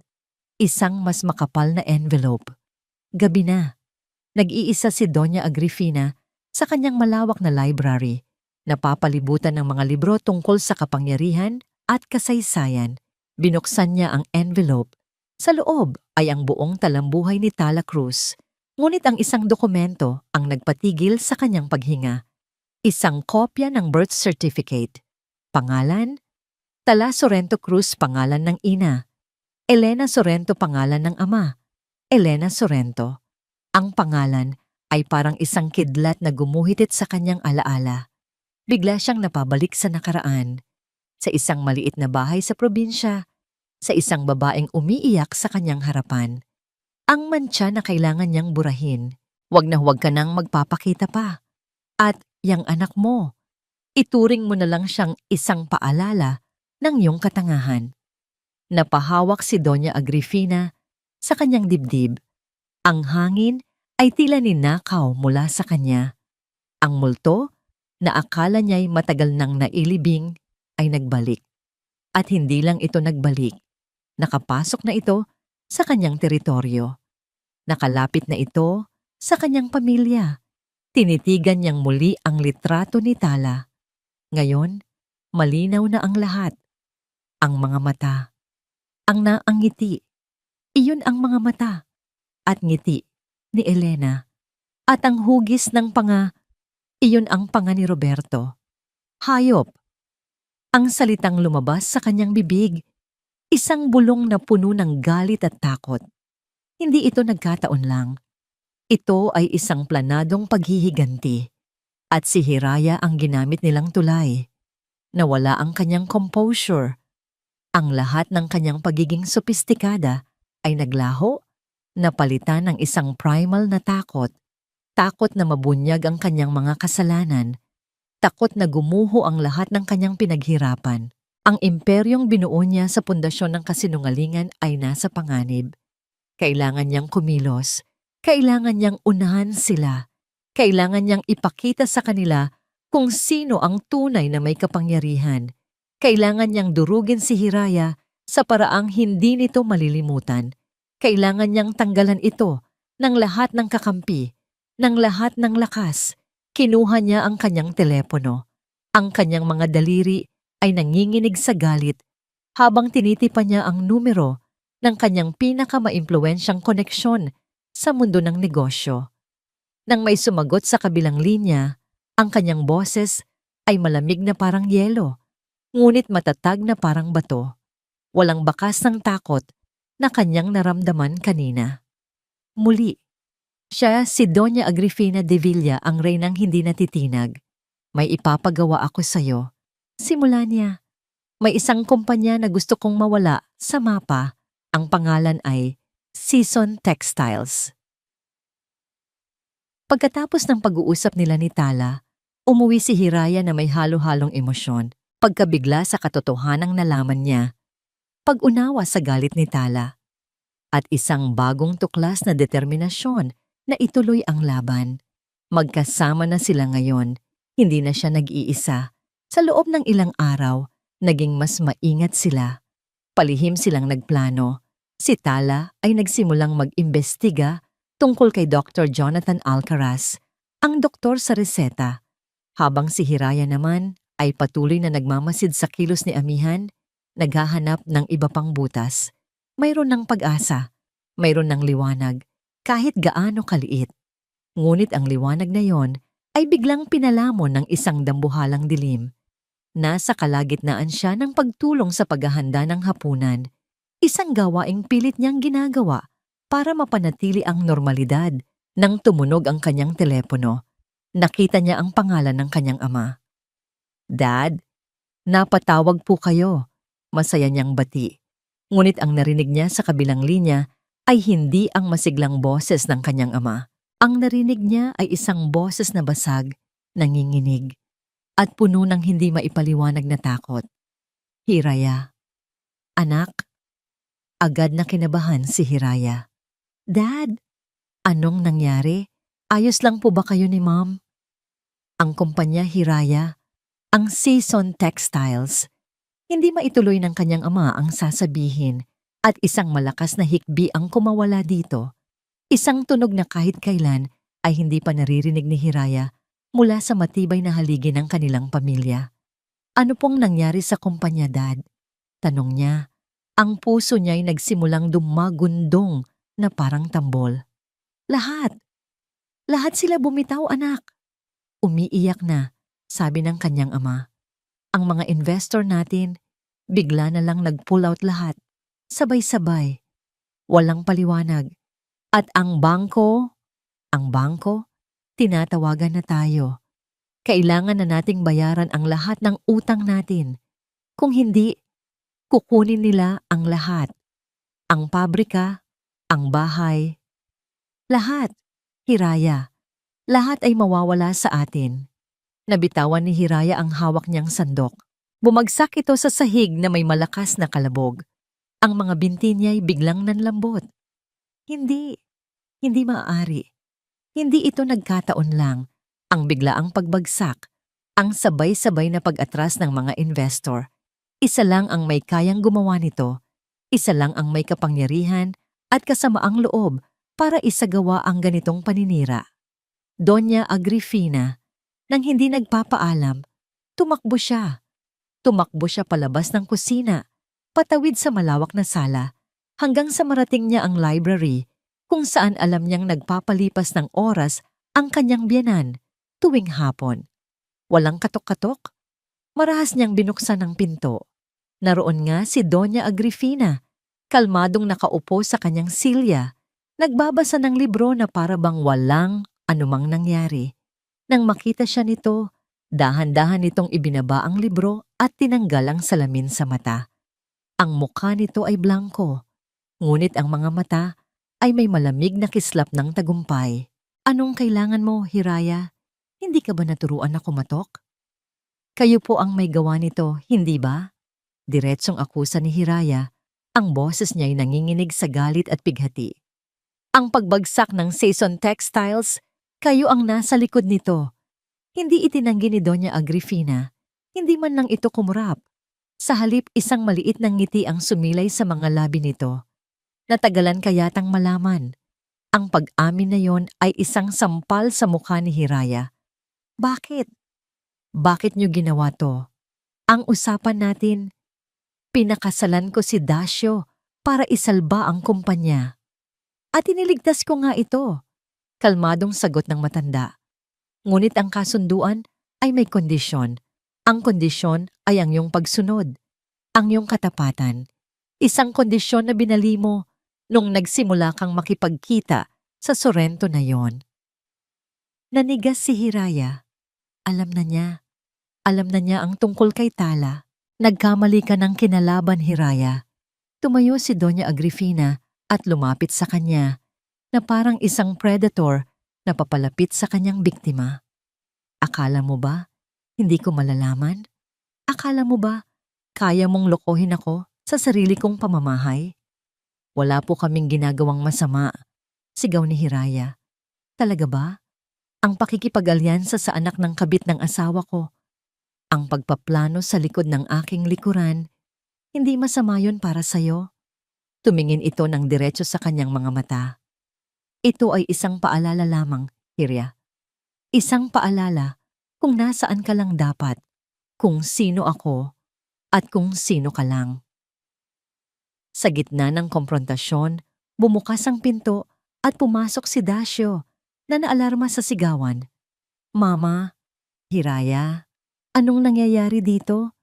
Isang mas makapal na envelope. Gabi na. Nag-iisa si Doña Agrifina sa kanyang malawak na library, napapalibutan ng mga libro tungkol sa kapangyarihan at kasaysayan. Binuksan niya ang envelope. Sa loob ay ang buong talambuhay ni Tala Cruz. Ngunit ang isang dokumento ang nagpatigil sa kanyang paghinga. Isang kopya ng birth certificate. Pangalan? Tala Sorrento Cruz pangalan ng ina. Elena Sorrento pangalan ng ama. Elena Sorrento. Ang pangalan ay parang isang kidlat na gumuhitit sa kanyang alaala. Bigla siyang napabalik sa nakaraan. Sa isang maliit na bahay sa probinsya. Sa isang babaeng umiiyak sa kanyang harapan. Ang mantsa na kailangan niyang burahin. Huwag na huwag ka nang magpapakita pa. At yang anak mo, ituring mo na lang siyang isang paalala ng iyong katangahan. Napahawak si Doña Agrifina sa kanyang dibdib. Ang hangin ay tila ninakaw mula sa kanya. Ang multo, na akala niya'y matagal nang nailibing, ay nagbalik. At hindi lang ito nagbalik. Nakapasok na ito sa kanyang teritoryo. Nakalapit na ito sa kanyang pamilya. Tinitigan niyang muli ang litrato ni Tala. Ngayon, malinaw na ang lahat. Ang mga mata. Ang ngiti. Iyon ang mga mata. At ngiti ni Elena. At ang hugis ng panga. Iyon ang panga ni Roberto. Hayop. Ang salitang lumabas sa kanyang bibig. Isang bulong na puno ng galit at takot. Hindi ito nagkataon lang. Ito ay isang planadong paghihiganti. At si Hiraya ang ginamit nilang tulay. Nawala ang kanyang composure. Ang lahat ng kanyang pagiging sopistikada ay naglaho, napalitan ng isang primal na takot. Takot na mabunyag ang kanyang mga kasalanan. Takot na gumuho ang lahat ng kanyang pinaghirapan. Ang imperyong binuo niya sa pundasyon ng kasinungalingan ay nasa panganib. Kailangan niyang kumilos. Kailangan niyang unahan sila. Kailangan niyang ipakita sa kanila kung sino ang tunay na may kapangyarihan. Kailangan niyang durugin si Hiraya sa paraang hindi nito malilimutan. Kailangan niyang tanggalan ito ng lahat ng kakampi, ng lahat ng lakas. Kinuha niya ang kanyang telepono. Ang kanyang mga daliri ay nanginginig sa galit habang tinitipan niya ang numero ng kanyang pinakamaimpluwensyang koneksyon sa mundo ng negosyo. Nang may sumagot sa kabilang linya, ang kanyang boses ay malamig na parang yelo, ngunit matatag na parang bato. Walang bakas ng takot na kanyang naramdaman kanina. Muli, siya si Doña Agrifina de Villa ang reynang hindi natitinag. May ipapagawa ako sa'yo. Simula niya, may isang kumpanya na gusto kong mawala sa mapa. Ang pangalan ay Season Textiles. Pagkatapos ng pag-uusap nila ni Tala, Umuwi si Hiraya na may halo-halong emosyon pagkabigla sa katotohanang nalaman niya, pag-unawa sa galit ni Tala, at isang bagong tuklas na determinasyon na ituloy ang laban. Magkasama na sila ngayon, hindi na siya nag-iisa. Sa loob ng ilang araw, naging mas maingat sila. Palihim silang nagplano. Si Tala ay nagsimulang mag-imbestiga tungkol kay Dr. Jonathan Alcaraz, ang doktor sa reseta. Habang si Hiraya naman ay patuloy na nagmamasid sa kilos ni Amihan, naghahanap ng iba pang butas. Mayroon ng pag-asa, mayroon ng liwanag, kahit gaano kaliit. Ngunit ang liwanag na yon ay biglang pinalamon ng isang dambuhalang dilim. Nasa kalagitnaan siya ng pagtulong sa paghahanda ng hapunan, isang gawaing pilit niyang ginagawa para mapanatili ang normalidad. Nang tumunog ang kanyang telepono, nakita niya ang pangalan ng kanyang ama. "Dad, napatawag po kayo," masaya niyang bati. Ngunit ang narinig niya sa kabilang linya ay hindi ang masiglang boses ng kanyang ama. Ang narinig niya ay isang boses na basag, nanginginig, at puno ng hindi maipaliwanag na takot. "Hiraya." "Anak?" Agad na kinabahan si Hiraya. "Dad, anong nangyari? Ayos lang po ba kayo ni Mom?" Ang kumpanya Hiraya, ang Season Textiles. Hindi maituloy ng kanyang ama ang sasabihin at isang malakas na hikbi ang kumawala dito. Isang tunog na kahit kailan ay hindi pa naririnig ni Hiraya mula sa matibay na haligi ng kanilang pamilya. "Ano pong nangyari sa kumpanya, Dad?" tanong niya. Ang puso niya ay nagsimulang dumagundong na parang tambol. Lahat sila bumitaw, anak." Umiiyak na, sabi ng kanyang ama. "Ang mga investor natin, bigla na lang nag-pull out lahat, sabay-sabay, walang paliwanag. At ang bangko, tinatawagan na tayo. Kailangan na nating bayaran ang lahat ng utang natin. Kung hindi, kukunin nila ang lahat. Ang pabrika, ang bahay, lahat, Hiraya. Lahat ay mawawala sa atin." Nabitawan ni Hiraya ang hawak niyang sandok. Bumagsak ito sa sahig na may malakas na kalabog. Ang mga binti niya ay biglang nanlambot. Hindi maaari. Hindi ito nagkataon lang. Ang biglaang pagbagsak, ang sabay-sabay na pag-atras ng mga investor. Isa lang ang may kayang gumawa nito. Isa lang ang may kapangyarihan at kasamaang loob para isagawa ang ganitong paninira. Doña Agrifina. Nang hindi nagpapaalam, tumakbo siya. Tumakbo siya palabas ng kusina, patawid sa malawak na sala, hanggang sa marating niya ang library, kung saan alam niyang nagpapalipas ng oras ang kanyang biyenan tuwing hapon. Walang katok-katok. Marahas niyang binuksan ang pinto. Naroon nga si Doña Agrifina, kalmadong nakaupo sa kanyang silya, nagbabasa ng libro na para bang walang anumang nangyari. Nang makita siya nito, dahan-dahan nitong ibinaba ang libro at tinanggal ang salamin sa mata. Ang mukha nito ay blanko, ngunit ang mga mata ay may malamig na kislap ng tagumpay. "Anong kailangan mo, Hiraya? Hindi ka ba naturuan na kumatok?" "Kayo po ang may gawa nito, hindi ba?" Diretsong akusa ni Hiraya. Ang boses niya ay nanginginig sa galit at pighati. "Ang pagbagsak ng Season Textiles, kayo ang nasa likod nito." Hindi itinanggi ni Doña Agrifina. Hindi man lang ito kumurap. Sa halip, isang maliit na ngiti ang sumilay sa mga labi nito. Natagalan kayatang malaman. Ang pag-amin na yon ay isang sampal sa mukha ni Hiraya. "Bakit? Bakit niyo ginawa to? Ang usapan natin, pinakasalan ko si Dasyo para isalba ang kumpanya. At iniligtas ko nga ito." Kalmadong sagot ng matanda. "Ngunit ang kasunduan ay may kondisyon. Ang kondisyon ay ang iyong pagsunod, ang iyong katapatan. Isang kondisyon na binali mo nung nagsimula kang makipagkita sa Sorrento na yon." Nanigas si Hiraya. Alam na niya. Alam na niya ang tungkol kay Tala. "Nagkamali ka ng kinalaban, Hiraya." Tumayo si Doña Agrifina at lumapit sa kanya na parang isang predator na papalapit sa kanyang biktima. Akala mo ba hindi ko malalaman? Akala mo ba kaya mong lokohin ako sa sarili kong pamamahay? Wala po kaming ginagawang masama, sigaw ni Hiraya. Talaga ba? Ang pakikipag-alyansa sa anak ng kabit ng asawa ko, ang pagpaplano sa likod ng aking likuran, hindi masama yon para sa'yo? Tumingin ito ng diretso sa kanyang mga mata. Ito ay isang paalala lamang, Hirya. Isang paalala kung nasaan ka lang dapat, kung sino ako, at kung sino ka lang. Sa gitna ng komprontasyon, bumukas ang pinto at pumasok si Dasyo na naalarma sa sigawan. Mama, Hiraya, anong nangyayari dito?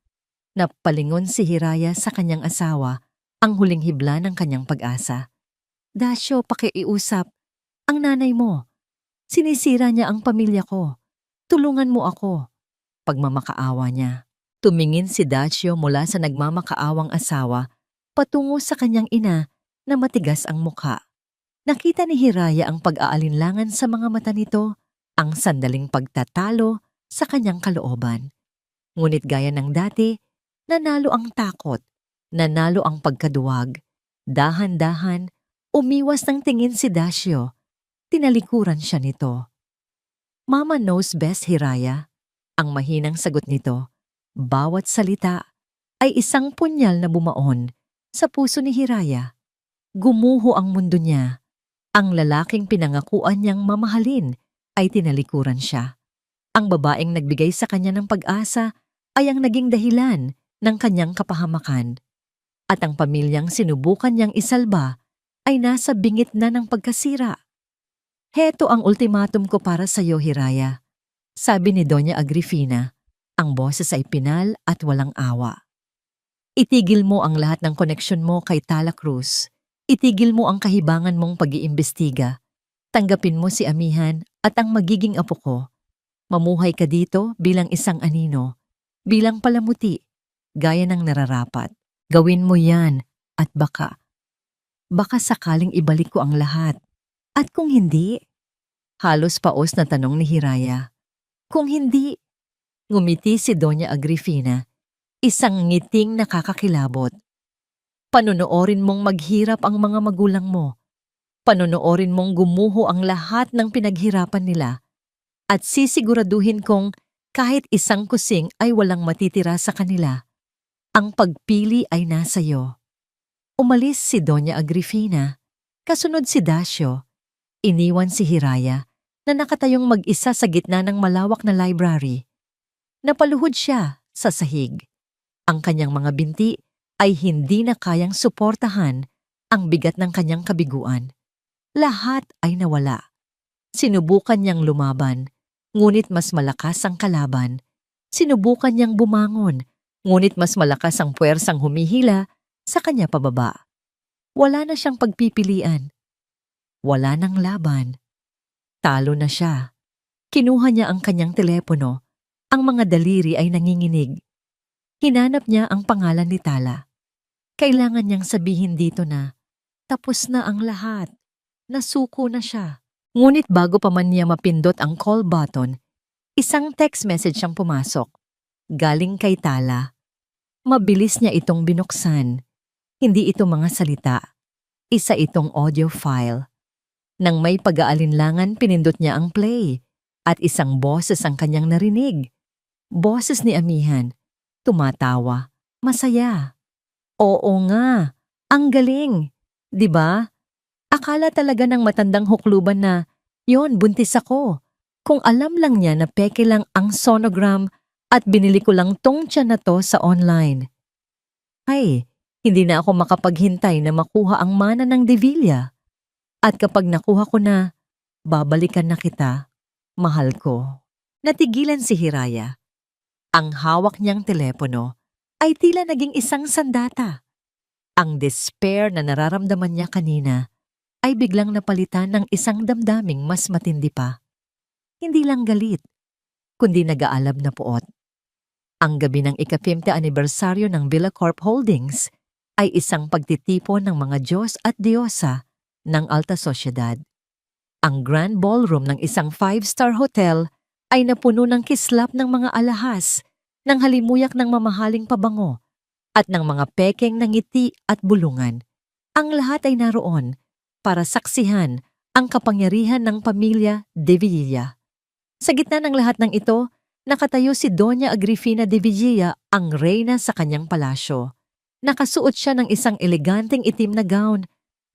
Napalingon si Hiraya sa kanyang asawa, ang huling hibla ng kanyang pag-asa. Dasyo, pakiusap. Ang nanay mo. Sinisira niya ang pamilya ko. Tulungan mo ako. Pagmamakaawa niya. Tumingin si Dasyo mula sa nagmamakaawang asawa patungo sa kanyang ina na matigas ang mukha. Nakita ni Hiraya ang pag-aalinlangan sa mga mata nito, ang sandaling pagtatalo sa kanyang kalooban. Ngunit gaya ng dati, nanalo ang takot, nanalo ang pagkaduwag. Dahan-dahan, umiwas ng tingin si Dasyo. Tinalikuran siya nito. Mama knows best, Hiraya. Ang mahinang sagot nito, bawat salita ay isang punyal na bumaon sa puso ni Hiraya. Gumuho ang mundo niya. Ang lalaking pinangakuan niyang mamahalin ay tinalikuran siya. Ang babaeng nagbigay sa kanya ng pag-asa ay ang naging dahilan ng kanyang kapahamakan. At ang pamilyang sinubukan niyang isalba ay nasa bingit na ng pagkasira. Heto ang ultimatum ko para sa iyo, Hiraya. Sabi ni Doña Agrifina, ang boses ay pinal at walang awa. Itigil mo ang lahat ng koneksyon mo kay Tala Cruz. Itigil mo ang kahibangan mong pag-iimbestiga. Tanggapin mo si Amihan at ang magiging apo ko. Mamuhay ka dito bilang isang anino, bilang palamuti, gaya ng nararapat. Gawin mo yan at baka sakaling ibalik ko ang lahat. At kung hindi? Halos paos na tanong ni Hiraya. Kung hindi? Ngumiti si Doña Agrifina, isang ngiting nakakakilabot. Panonoorin mong maghirap ang mga magulang mo. Panonoorin mong gumuho ang lahat ng pinaghirapan nila. At sisiguraduhin kong kahit isang kusing ay walang matitira sa kanila. Ang pagpili ay nasa iyo. Umalis si Doña Agrifina. Kasunod si Dasyo. Iniwan si Hiraya na nakatayong mag-isa sa gitna ng malawak na library. Napaluhod siya sa sahig. Ang kanyang mga binti ay hindi na kayang suportahan ang bigat ng kanyang kabiguan. Lahat ay nawala. Sinubukan niyang lumaban, ngunit mas malakas ang kalaban. Sinubukan niyang bumangon, ngunit mas malakas ang puwersang humihila sa kanya pababa. Wala na siyang pagpipilian. Wala nang laban. Talo na siya. Kinuha niya ang kanyang telepono. Ang mga daliri ay nanginginig. Hinanap niya ang pangalan ni Tala. Kailangan niyang sabihin dito na tapos na ang lahat. Nasuko na siya. Ngunit bago pa man niya mapindot ang call button, isang text message ang pumasok. Galing kay Tala. Mabilis niya itong binuksan. Hindi ito mga salita. Isa itong audio file. Nang may pag-aalinlangan, pinindot niya ang play at isang boses ang kanyang narinig. Boses ni Amihan. Tumatawa. Masaya. Oo nga. Ang galing. 'Di ba? Akala talaga ng matandang hukluban na, yon buntis ako. Kung alam lang niya na peke lang ang sonogram at binili ko lang tong tiyan na to sa online. Ay, hindi na ako makapaghintay na makuha ang mana ng Devilla. At kapag nakuha ko na, babalikan na kita, mahal ko. Natigilan si Hiraya. Ang hawak niyang telepono ay tila naging isang sandata. Ang despair na nararamdaman niya kanina ay biglang napalitan ng isang damdaming mas matindi pa. Hindi lang galit, kundi nag-aalab na puot. Ang gabi ng ika-50 anibersaryo ng Villacorp Holdings ay isang pagtitipon ng mga Diyos at Diyosa ng alta sosyedad. Ang grand ballroom ng isang 5-star hotel ay napuno ng kislap ng mga alahas, ng halimuyak ng mamahaling pabango, at ng mga pekeng ng ngiti at bulungan. Ang lahat ay naroon para saksihan ang kapangyarihan ng pamilya de Villa. Sa gitna ng lahat ng ito, nakatayo si Doña Agrifina de Villa, ang reyna sa kanyang palasyo. Nakasuot siya ng isang eleganteng itim na gown.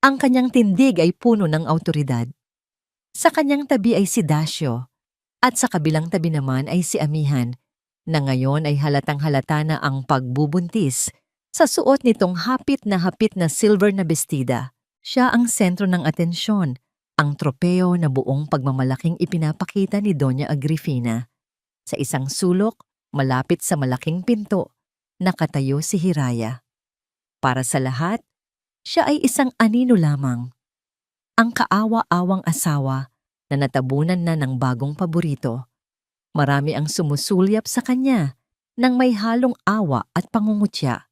Ang kanyang tindig ay puno ng awtoridad. Sa kanyang tabi ay si Dacio, at sa kabilang tabi naman ay si Amihan, na ngayon ay halatang halata na ang pagbubuntis sa suot nitong hapit na silver na bestida. Siya ang sentro ng atensyon, ang tropeo na buong pagmamalaking ipinapakita ni Doña Agrifina. Sa isang sulok, malapit sa malaking pinto, nakatayo si Hiraya. Para sa lahat, siya ay isang anino lamang. Ang kaawa-awang asawa na natabunan na ng bagong paborito. Marami ang sumusulyap sa kanya nang may halong awa at pangungutya.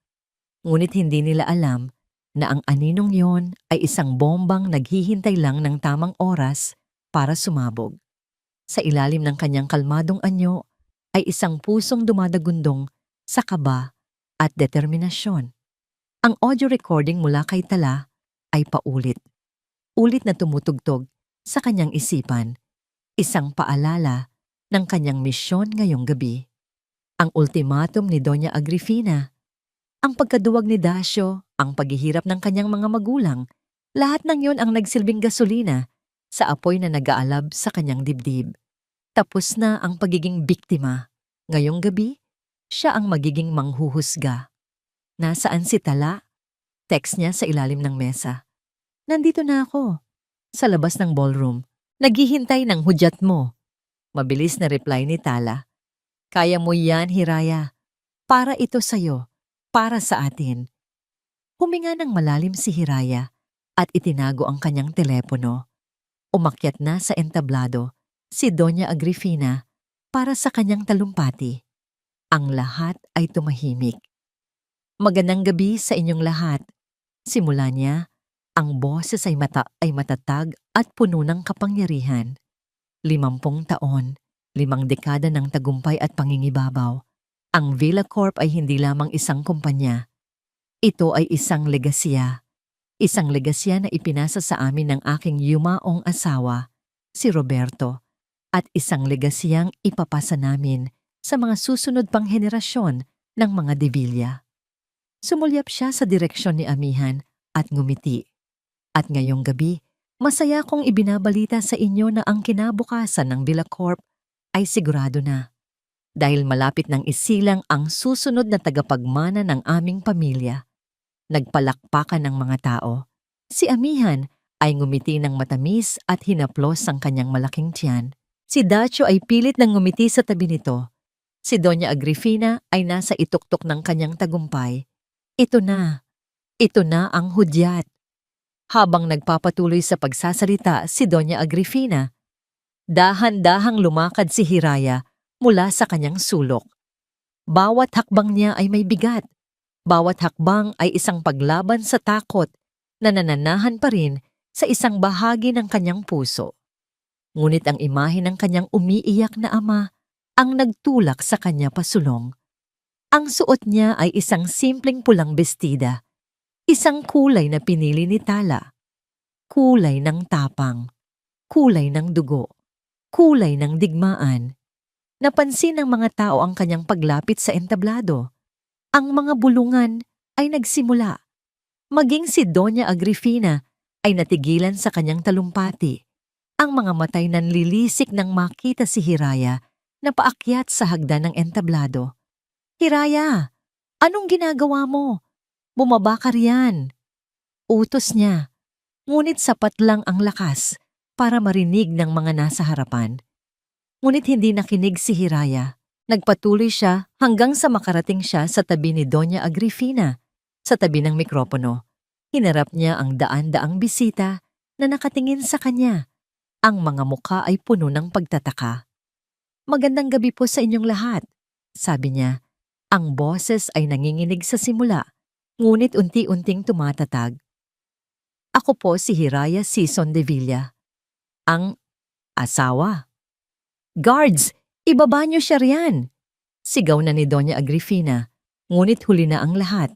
Ngunit hindi nila alam na ang aninong yon ay isang bombang naghihintay lang ng tamang oras para sumabog. Sa ilalim ng kanyang kalmadong anyo ay isang pusong dumadagundong sa kaba at determinasyon. Ang audio recording mula kay Tala ay paulit. Ulit na tumutugtog sa kanyang isipan, isang paalala ng kanyang misyon ngayong gabi. Ang ultimatum ni Doña Agrifina, ang pagkaduwag ni Dacio, ang paghihirap ng kanyang mga magulang, lahat ng yon ang nagsilbing gasolina sa apoy na nag-aalab sa kanyang dibdib. Tapos na ang pagiging biktima. Ngayong gabi, siya ang magiging manghuhusga. Nasaan si Tala? Text niya sa ilalim ng mesa. Nandito na ako, sa labas ng ballroom. Naghihintay ng hudyat mo. Mabilis na reply ni Tala. Kaya mo yan, Hiraya. Para ito sa'yo. Para sa atin. Huminga ng malalim si Hiraya at itinago ang kanyang telepono. Umakyat na sa entablado si Doña Agrifina para sa kanyang talumpati. Ang lahat ay tumahimik. Magandang gabi sa inyong lahat. Simula niya, ang boses ay matatag at puno ng kapangyarihan. 50 taon, 5 dekada ng tagumpay at pangingibabaw. Ang Villa Corp ay hindi lamang isang kumpanya. Ito ay isang legasya. Isang legasya na ipinasa sa amin ng aking yumaong asawa, si Roberto, at isang legasyang ipapasa namin sa mga susunod pang henerasyon ng mga De Villa. Sumulyap siya sa direksyon ni Amihan at ngumiti. At ngayong gabi, masaya kong ibinabalita sa inyo na ang kinabukasan ng Villa Corp ay sigurado na. Dahil malapit nang isilang ang susunod na tagapagmana ng aming pamilya. Nagpalakpakan ng mga tao. Si Amihan ay ngumiti ng matamis at hinaplos ang kanyang malaking tiyan. Si Dacio ay pilit ng ngumiti sa tabi nito. Si Doña Agrifina ay nasa ituktok ng kanyang tagumpay. Ito na ang hudyat. Habang nagpapatuloy sa pagsasalita si Doña Agrifina, dahan-dahang lumakad si Hiraya mula sa kanyang sulok. Bawat hakbang niya ay may bigat. Bawat hakbang ay isang paglaban sa takot na nananahan pa rin sa isang bahagi ng kanyang puso. Ngunit ang imahe ng kanyang umiiyak na ama ang nagtulak sa kanya pasulong. Ang suot niya ay isang simpleng pulang bestida, isang kulay na pinili ni Tala. Kulay ng tapang, kulay ng dugo, kulay ng digmaan. Napansin ng mga tao ang kanyang paglapit sa entablado. Ang mga bulungan ay nagsimula. Maging si Doña Agrifina ay natigilan sa kanyang talumpati. Ang mga matay nanlilisik nang makita si Hiraya na paakyat sa hagdan ng entablado. Hiraya, anong ginagawa mo? Bumaba ka riyan. Utos niya, ngunit sapat lang ang lakas para marinig ng mga nasa harapan. Ngunit hindi nakinig si Hiraya. Nagpatuloy siya hanggang sa makarating siya sa tabi ni Doña Agrifina, sa tabi ng mikropono. Hinarap niya ang daan-daang bisita na nakatingin sa kanya. Ang mga muka ay puno ng pagtataka. Magandang gabi po sa inyong lahat, sabi niya. Ang boses ay nanginginig sa simula, ngunit unti-unting tumatatag. Ako po si Hiraya Sison de Villa, ang asawa. Guards! Ibaba niyo siya riyan! Sigaw na ni Doña Agrifina, ngunit huli na ang lahat.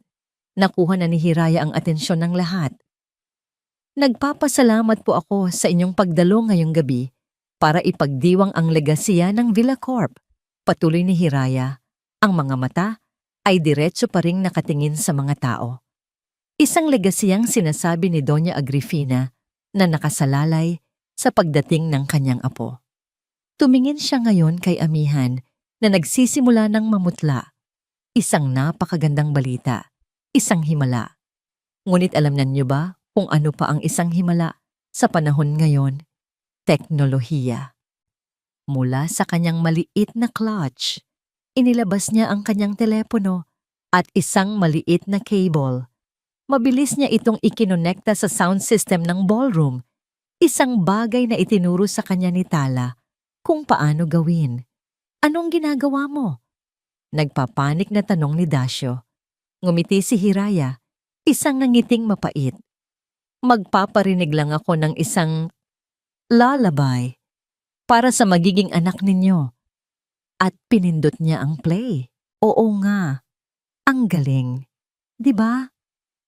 Nakuha na ni Hiraya ang atensyon ng lahat. Nagpapasalamat po ako sa inyong pagdalo ngayong gabi para ipagdiwang ang legasiya ng Villacorp. Patuloy ni Hiraya. Ang mga mata ay diretso pa ring nakatingin sa mga tao. Isang legasiyang sinasabi ni Doña Agrifina na nakasalalay sa pagdating ng kanyang apo. Tumingin siya ngayon kay Amihan na nagsisimula ng mamutla. Isang napakagandang balita, isang himala. Ngunit alam niyo ba kung ano pa ang isang himala sa panahon ngayon? Teknolohiya. Mula sa kanyang maliit na clutch, inilabas niya ang kanyang telepono at isang maliit na cable. Mabilis niya itong ikinonekta sa sound system ng ballroom, isang bagay na itinuro sa kanya ni Tala kung paano gawin. Anong ginagawa mo? Nagpapanik na tanong ni Dasyo. Ngumiti si Hiraya, isang nangiting mapait. Magpaparinig lang ako ng isang lullaby para sa magiging anak ninyo. At pinindot niya ang play. Oo nga, ang galing. 'Di ba?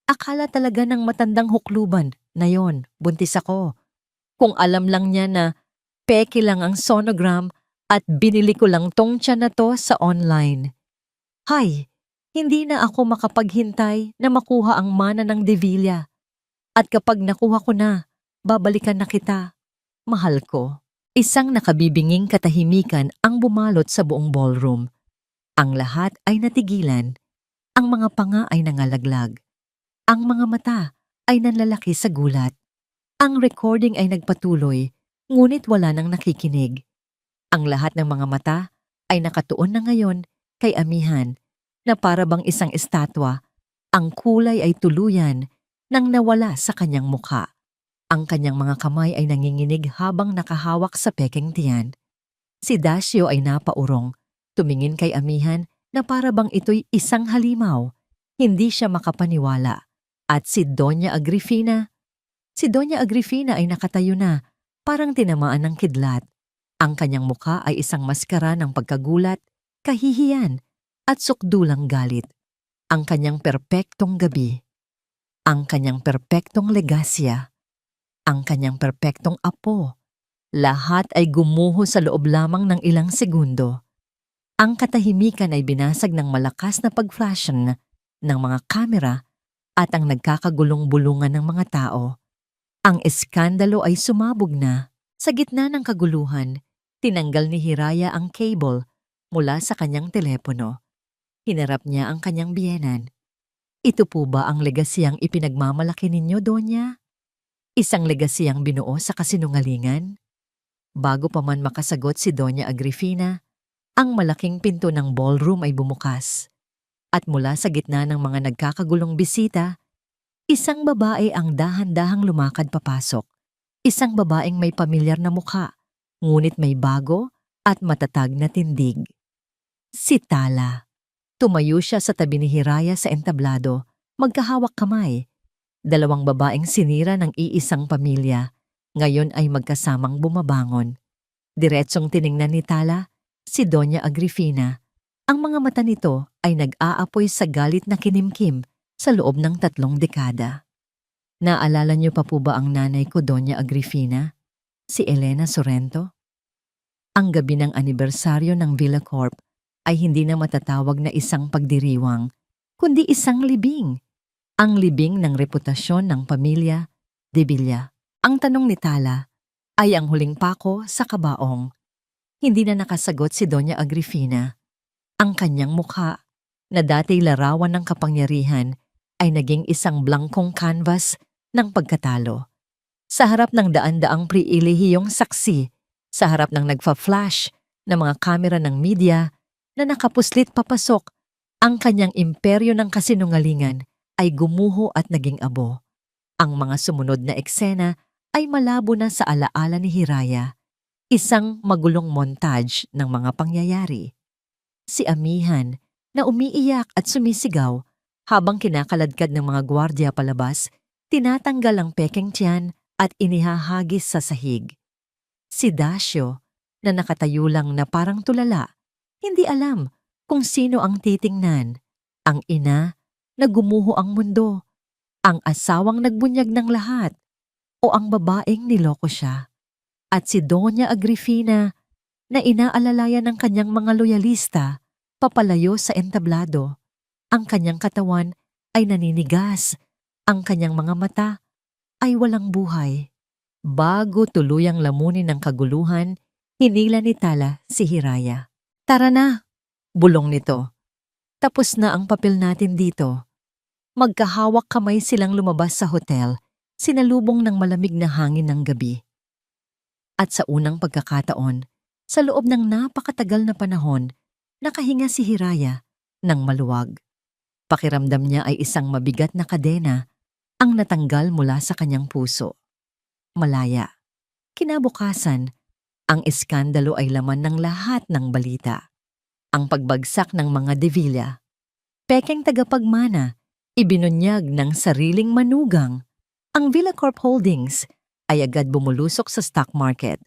Akala talaga ng matandang hukluban na yon, buntis ako. Kung alam lang niya na peke lang ang sonogram at binili ko lang tong tiyan na to sa online. Hay, hindi na ako makapaghintay na makuha ang mana ng Devilla. At kapag nakuha ko na, babalikan na kita. Mahal ko. Isang nakabibinging katahimikan ang bumalot sa buong ballroom. Ang lahat ay natigilan. Ang mga panga ay nangalaglag. Ang mga mata ay nanlalaki sa gulat. Ang recording ay nagpatuloy, ngunit wala nang nakikinig. Ang lahat ng mga mata ay nakatuon na ngayon kay Amihan na para bang isang estatwa. Ang kulay ay tuluyan nang nawala sa kanyang mukha. Ang kanyang mga kamay ay nanginginig habang nakahawak sa pekeng tiyan. Si Dasyo ay napaurong, tumingin kay Amihan na para bang ito'y isang halimaw. Hindi siya makapaniwala. At si Doña Agrifina ay nakatayo na, parang tinamaan ng kidlat. Ang kanyang mukha ay isang maskara ng pagkagulat, kahihiyan, at sukdulang galit. Ang kanyang perpektong gabi. Ang kanyang perpektong legasya. Ang kanyang perpektong apo. Lahat ay gumuho sa loob lamang ng ilang segundo. Ang katahimikan ay binasag ng malakas na pag-flashen ng mga kamera at ang nagkakagulong-bulungan ng mga tao. Ang eskandalo ay sumabog na. Sa gitna ng kaguluhan, tinanggal ni Hiraya ang cable mula sa kanyang telepono. Hinarap niya ang kanyang biyenan. Ito po ba ang legasiyang ipinagmamalaki ninyo, Donya? Isang legasiyang binuo sa kasinungalingan? Bago pa man makasagot si Doña Agrifina, ang malaking pinto ng ballroom ay bumukas. At mula sa gitna ng mga nagkakagulong bisita, isang babae ang dahan-dahang lumakad papasok. Isang babaeng may pamilyar na mukha, ngunit may bago at matatag na tindig. Si Tala. Tumayo siya sa tabi ni Hiraya sa entablado, magkahawak kamay. Dalawang babaeng sinira ng iisang pamilya, ngayon ay magkasamang bumabangon. Diretsong tiningnan ni Tala si Doña Agrifina. Ang mga mata nito ay nag-aapoy sa galit na kinimkim sa loob ng 3 dekada. Naalala niyo pa po ba ang nanay ko, Doña Agrifina? Si Elena Sorrento? Ang gabi ng anibersaryo ng Villacorp ay hindi na matatawag na isang pagdiriwang, kundi isang libing. Ang libing ng reputasyon ng pamilya Devilla. Ang tanong ni Tala ay ang huling pako sa kabaong. Hindi na nakasagot si Doña Agrifina. Ang kanyang mukha, na dati larawan ng kapangyarihan, ay naging isang blankong canvas ng pagkatalo. Sa harap ng daan-daang priilehiyong saksi, sa harap ng nagfa-flash na mga kamera ng media na nakapuslit papasok, ang kanyang imperyo ng kasinungalingan ay gumuho at naging abo. Ang mga sumunod na eksena ay malabo na sa alaala ni Hiraya, isang magulong montage ng mga pangyayari. Si Amihan, na umiiyak at sumisigaw habang kinakaladkad ng mga gwardya palabas, tinatanggal ang pekeng tiyan at inihahagis sa sahig. Si Dasyo, na nakatayo lang na parang tulala. Hindi alam kung sino ang titingnan. Ang ina na gumuho ang mundo, ang asawang nagbunyag ng lahat, o ang babaeng niloko siya. At si Doña Agrifina na inaalalayan ng kanyang mga loyalista papalayo sa entablado. Ang kanyang katawan ay naninigas, ang kanyang mga mata ay walang buhay. Bago tuluyang lamunin ng kaguluhan, hinila ni Tala si Hiraya. Tara na, bulong nito. Tapos na ang papel natin dito. Magkahawak kamay silang lumabas sa hotel, sinalubong ng malamig na hangin ng gabi. At sa unang pagkakataon, sa loob ng napakatagal na panahon, nakahinga si Hiraya ng maluwag. Pakiramdam niya ay isang mabigat na kadena ang natanggal mula sa kanyang puso. Malaya. Kinabukasan, ang iskandalo ay laman ng lahat ng balita. Ang pagbagsak ng mga De Villa. Pekeng tagapagmana, ibinunyag ng sariling manugang. Ang Villacorp Holdings ay agad bumulusok sa stock market.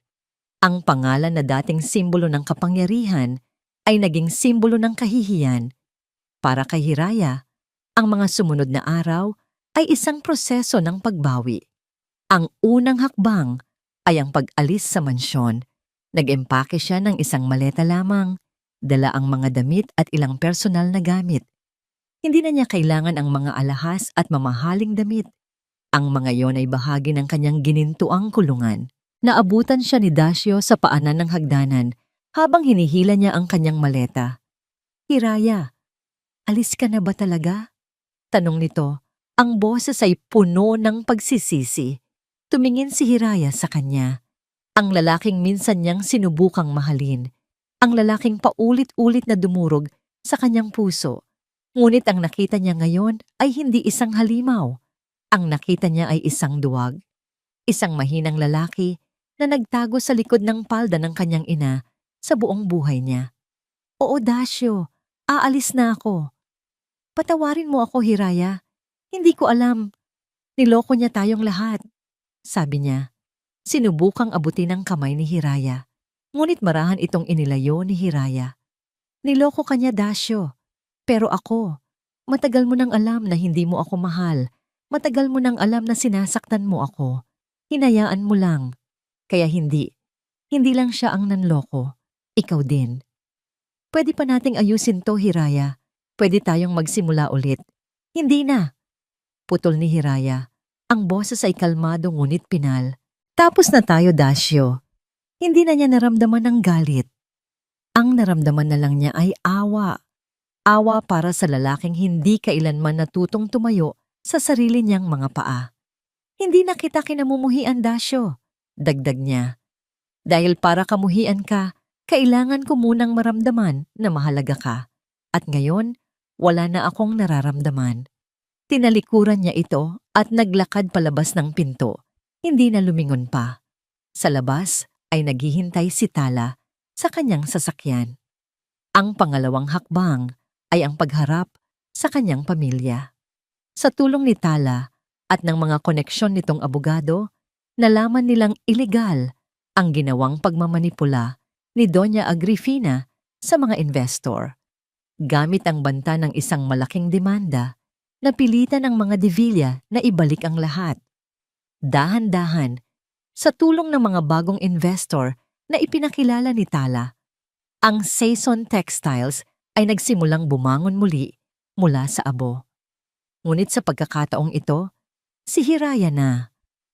Ang pangalan na dating simbolo ng kapangyarihan ay naging simbolo ng kahihiyan. Para kay Hiraya, ang mga sumunod na araw ay isang proseso ng pagbawi. Ang unang hakbang ay ang pag-alis sa mansyon. Nag-empake siya ng isang maleta lamang, dala ang mga damit at ilang personal na gamit. Hindi na niya kailangan ang mga alahas at mamahaling damit. Ang mga yon ay bahagi ng kanyang ginintuang kulungan. Naabutan siya ni Dasyo sa paanan ng hagdanan habang hinihila niya ang kanyang maleta. Hiraya, alis ka na ba talaga? Tanong nito. Ang boses ay puno ng pagsisisi. Tumingin si Hiraya sa kanya. Ang lalaking minsan niyang sinubukang mahalin. Ang lalaking paulit-ulit na dumurog sa kanyang puso. Ngunit ang nakita niya ngayon ay hindi isang halimaw. Ang nakita niya ay isang duwag. Isang mahinang lalaki na nagtago sa likod ng palda ng kanyang ina sa buong buhay niya. Oo, Dasyo, aalis na ako. Patawarin mo ako, Hiraya. Hindi ko alam. Niloko niya tayong lahat. Sabi niya. Sinubukang abutin ang kamay ni Hiraya. Ngunit marahan itong inilayo ni Hiraya. Niloko ka niya, Dasyo. Pero ako, matagal mo nang alam na hindi mo ako mahal. Matagal mo nang alam na sinasaktan mo ako. Hinayaan mo lang. Kaya hindi. Hindi lang siya ang nanloko. Ikaw din. Pwede pa nating ayusin to, Hiraya. Pwede tayong magsimula ulit. Hindi na. Putol ni Hiraya. Ang boses ay kalmado ngunit pinal. Tapos na tayo, Dasyo. Hindi na niya naramdaman ang galit. Ang naramdaman na lang niya ay awa. Awa para sa lalaking hindi kailanman natutong tumayo sa sarili niyang mga paa. Hindi na kita kinamumuhian, Dasyo. Dagdag niya. Dahil para kamuhian ka, kailangan ko munang maramdaman na mahalaga ka. At ngayon, wala na akong nararamdaman. Tinalikuran niya ito at naglakad palabas ng pinto. Hindi na lumingon pa. Sa labas ay naghihintay si Tala sa kanyang sasakyan. Ang pangalawang hakbang ay ang pagharap sa kanyang pamilya. Sa tulong ni Tala at ng mga koneksyon nitong abogado, nalaman nilang ilegal ang ginawang pagmamanipula ni Doña Agrifina sa mga investor. Gamit ang banta ng isang malaking demanda, napilitan ang mga De Villa na ibalik ang lahat. Dahan-dahan, sa tulong ng mga bagong investor na ipinakilala ni Tala, ang Saison Textiles ay nagsimulang bumangon muli mula sa abo. Ngunit sa pagkakataong ito, si Hiraya na,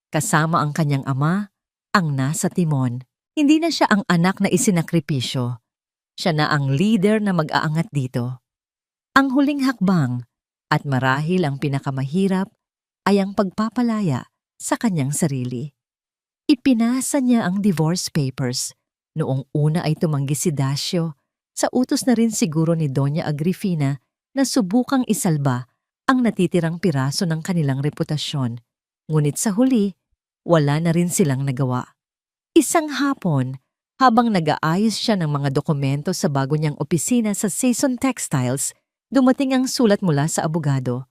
kasama ang kanyang ama, ang nasa timon. Hindi na siya ang anak na isinakripisyo. Siya na ang leader na mag-aangat dito. Ang huling hakbang, at marahil ang pinakamahirap, ay ang pagpapalaya sa kanyang sarili. Ipinasa niya ang divorce papers. Noong una ay tumanggi si Dasyo, sa utos na rin siguro ni Doña Agrifina na subukang isalba ang natitirang piraso ng kanilang reputasyon. Ngunit sa huli, wala na rin silang nagawa. Isang hapon, habang nag-aayos siya ng mga dokumento sa bago niyang opisina sa Saison Textiles, dumating ang sulat mula sa abogado.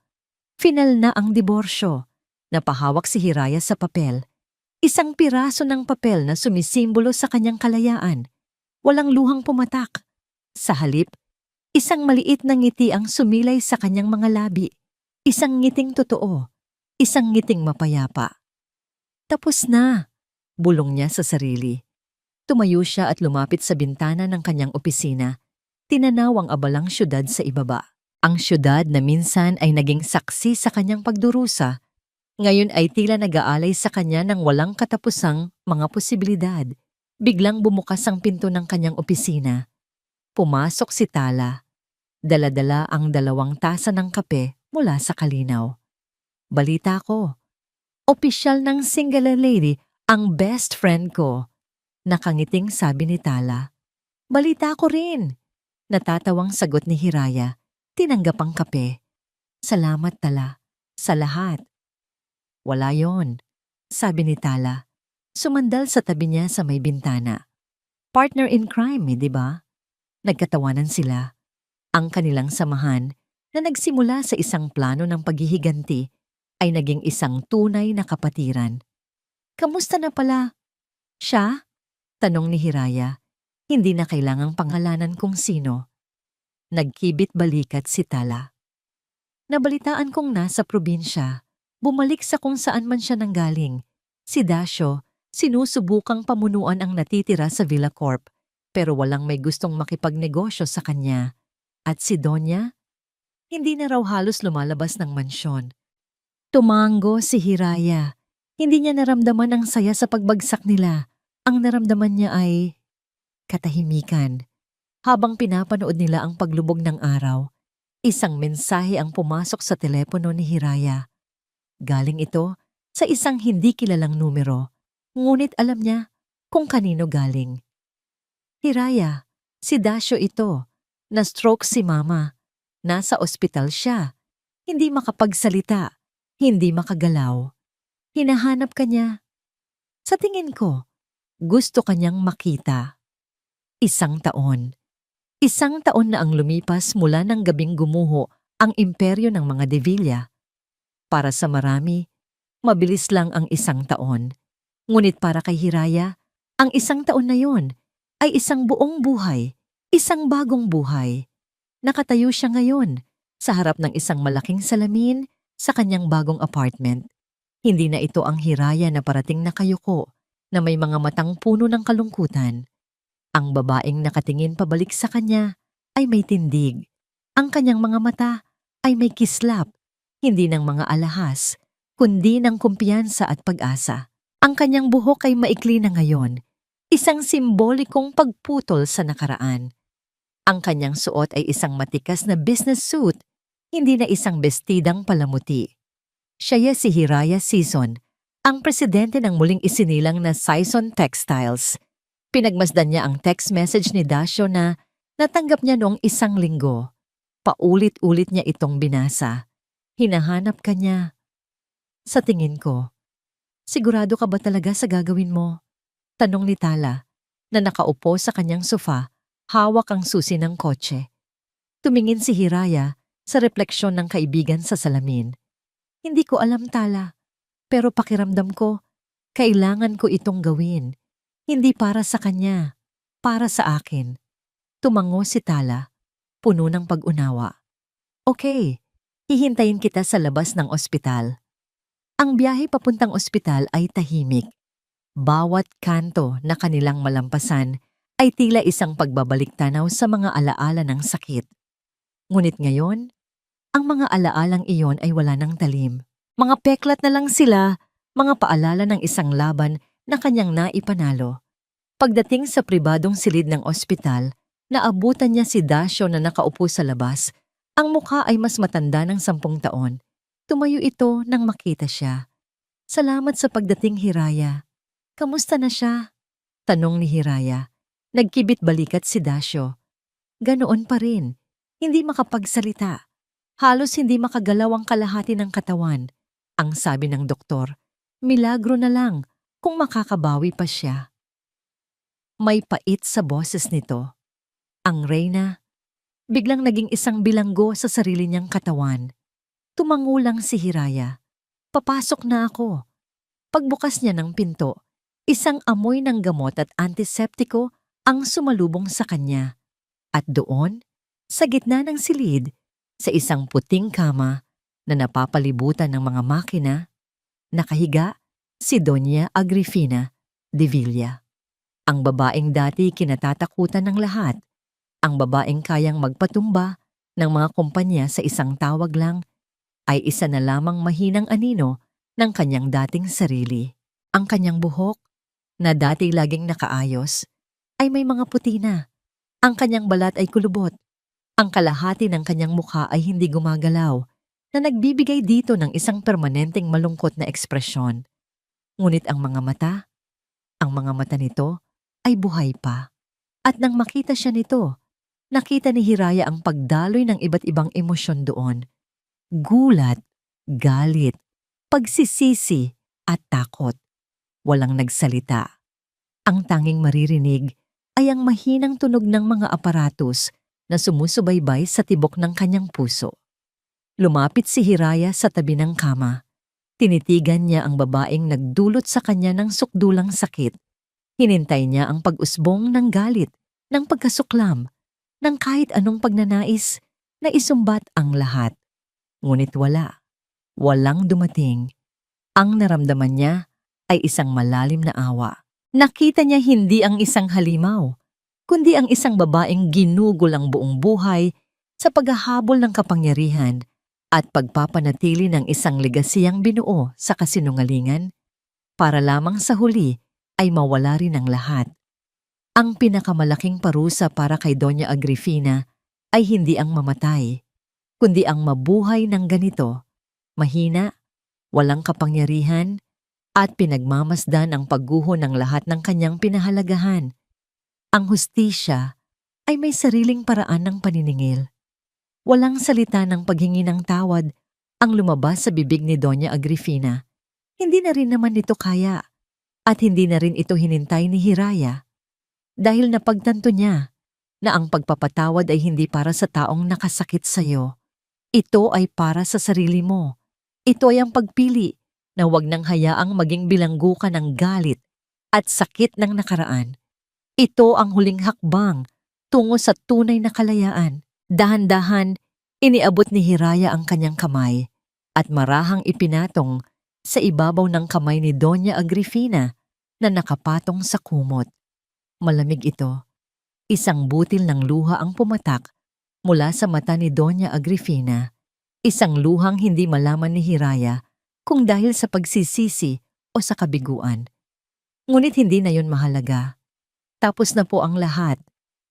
Final na ang diborsyo. Napahawak si Hiraya sa papel. Isang piraso ng papel na sumisimbolo sa kanyang kalayaan. Walang luhang pumatak. Sa halip, isang maliit na ngiti ang sumilay sa kanyang mga labi. Isang ngiting totoo. Isang ngiting mapayapa. Tapos na, bulong niya sa sarili. Tumayo siya at lumapit sa bintana ng kanyang opisina. Tinanaw ang abalang syudad sa ibaba. Ang syudad na minsan ay naging saksi sa kanyang pagdurusa, ngayon ay tila nag-aalay sa kanya ng walang katapusang mga posibilidad. Biglang bumukas ang pinto ng kanyang opisina. Pumasok si Tala. Dala-dala ang 2 tasa ng kape mula sa kalinaw. Balita ko. Opisyal ng single lady ang best friend ko. Nakangiting sabi ni Tala. Balita ko rin. Natatawang sagot ni Hiraya. Tinanggap ang kape. Salamat Tala. Sa lahat. Wala yon, sabi ni Tala. Sumandal sa tabi niya sa may bintana. Partner in crime, di ba? Nagkatawanan sila. Ang kanilang samahan na nagsimula sa isang plano ng paghihiganti ay naging isang tunay na kapatiran. Kamusta na pala? Siya? Tanong ni Hiraya. Hindi na kailangang pangalanan kung sino. Nagkibit balikat si Tala. Nabalitaan kong nasa probinsya. Bumalik sa kung saan man siya nanggaling. Si Dasyo, sinusubukang pamunuan ang natitira sa Villa Corp, pero walang may gustong makipagnegosyo sa kanya. At si Donya? Hindi na raw halos lumalabas ng mansyon. Tumango si Hiraya. Hindi niya naramdaman ang saya sa pagbagsak nila. Ang naramdaman niya ay katahimikan. Habang pinapanood nila ang paglubog ng araw, isang mensahe ang pumasok sa telepono ni Hiraya. Galing ito sa isang hindi kilalang numero, ngunit alam niya kung kanino galing. Hiraya, si Dasyo ito. Na-stroke si Mama. Nasa ospital siya. Hindi makapagsalita. Hindi makagalaw. Hinahanap ka niya. Sa tingin ko, gusto kanyang makita. 1 taon. 1 taon na ang lumipas mula ng gabing gumuho ang imperyo ng mga De Villa. Para sa marami, mabilis lang ang 1 taon. Ngunit para kay Hiraya, ang 1 taon na yon ay isang buong buhay, isang bagong buhay. Nakatayo siya ngayon sa harap ng isang malaking salamin sa kanyang bagong apartment. Hindi na ito ang Hiraya na parating na kayuko na may mga matang puno ng kalungkutan. Ang babaeng nakatingin pabalik sa kanya ay may tindig. Ang kanyang mga mata ay may kislap. Hindi ng mga alahas, kundi ng kumpiyansa at pag-asa. Ang kanyang buhok ay maikli na ngayon, isang simbolikong pagputol sa nakaraan. Ang kanyang suot ay isang matikas na business suit, hindi na isang bestidang palamuti. Siya si Hiraya Sison, ang presidente ng muling isinilang na Sison Textiles. Pinagmasdan niya ang text message ni Dasyo na natanggap niya noong 1 linggo. Paulit-ulit niya itong binasa. Hinahanap ka niya. Sa tingin ko, sigurado ka ba talaga sa gagawin mo? Tanong ni Tala, na nakaupo sa kanyang sofa, hawak ang susi ng kotse. Tumingin si Hiraya sa refleksyon ng kaibigan sa salamin. Hindi ko alam, Tala, pero pakiramdam ko, kailangan ko itong gawin. Hindi para sa kanya, para sa akin. Tumango si Tala, puno ng pag-unawa. Okay. Hihintayin kita sa labas ng ospital. Ang biyahe papuntang ospital ay tahimik. Bawat kanto na kanilang malampasan ay tila isang pagbabalik tanaw sa mga alaala ng sakit. Ngunit ngayon, ang mga alaalang iyon ay wala ng talim. Mga peklat na lang sila, mga paalala ng isang laban na kanyang naipanalo. Pagdating sa pribadong silid ng ospital, naabutan niya si Dasyo na nakaupo sa labas. Ang mukha ay mas matanda ng 10 taon. Tumayo ito nang makita siya. Salamat sa pagdating, Hiraya. Kamusta na siya? Tanong ni Hiraya. Nagkibit balikat si Dasyo. Ganoon pa rin. Hindi makapagsalita. Halos hindi makagalaw ang kalahati ng katawan. Ang sabi ng doktor, milagro na lang kung makakabawi pa siya. May pait sa boses nito. Ang reyna, biglang naging isang bilanggo sa sarili niyang katawan. Tumango lang si Hiraya. Papasok na ako. Pagbukas niya ng pinto, isang amoy ng gamot at antiseptiko ang sumalubong sa kanya. At doon, sa gitna ng silid, sa isang puting kama na napapalibutan ng mga makina, nakahiga si Doña Agrifina de Villa. Ang babaeng dati kinatatakutan ng lahat, ang babaeng kayang magpatumba ng mga kumpanya sa isang tawag lang, ay isa na lamang mahinang anino ng kanyang dating sarili. Ang kanyang buhok, na dati laging nakaayos, ay may mga puti na. Ang kanyang balat ay kulubot. Ang kalahati ng kanyang mukha ay hindi gumagalaw, na nagbibigay dito ng isang permanenteng malungkot na ekspresyon. Ngunit ang mga mata nito ay buhay pa. At nang makita siya nito, nakita ni Hiraya ang pagdaloy ng iba't ibang emosyon doon. Gulat, galit, pagsisisi, at takot. Walang nagsalita. Ang tanging maririnig ay ang mahinang tunog ng mga aparatus na sumusubaybay sa tibok ng kanyang puso. Lumapit si Hiraya sa tabi ng kama. Tinitigan niya ang babaeng nagdulot sa kanya ng sukdulang sakit. Hinintay niya ang pag-usbong ng galit, ng pagkasuklam, ng kahit anong pagnanais na isumbat ang lahat. Ngunit walang dumating. Ang naramdaman niya ay isang malalim na awa. Nakita niya hindi ang isang halimaw, kundi ang isang babaeng ginugol ang buong buhay sa paghahabol ng kapangyarihan at pagpapanatili ng isang legasiyang binuo sa kasinungalingan para lamang sa huli ay mawala rin ang lahat. Ang pinakamalaking parusa para kay Doña Agrifina ay hindi ang mamatay, kundi ang mabuhay ng ganito, mahina, walang kapangyarihan, at pinagmamasdan ang pagguho ng lahat ng kanyang pinahalagahan. Ang hustisya ay may sariling paraan ng paniningil. Walang salita ng paghingi ng tawad ang lumabas sa bibig ni Doña Agrifina. Hindi na rin naman ito kaya, at hindi na rin ito hinintay ni Hiraya. Dahil napagtanto niya na ang pagpapatawad ay hindi para sa taong nakasakit sa iyo. Ito ay para sa sarili mo. Ito ay ang pagpili na huwag nang hayaang maging bilanggo ka ng galit at sakit ng nakaraan. Ito ang huling hakbang tungo sa tunay na kalayaan. Dahan-dahan, iniabot ni Hiraya ang kanyang kamay at marahang ipinatong sa ibabaw ng kamay ni Doña Agrifina na nakapatong sa kumot. Malamig ito. Isang butil ng luha ang pumatak mula sa mata ni Doña Agrifina. Isang luhang hindi malaman ni Hiraya kung dahil sa pagsisisi o sa kabiguan. Ngunit hindi na yun mahalaga. Tapos na po ang lahat.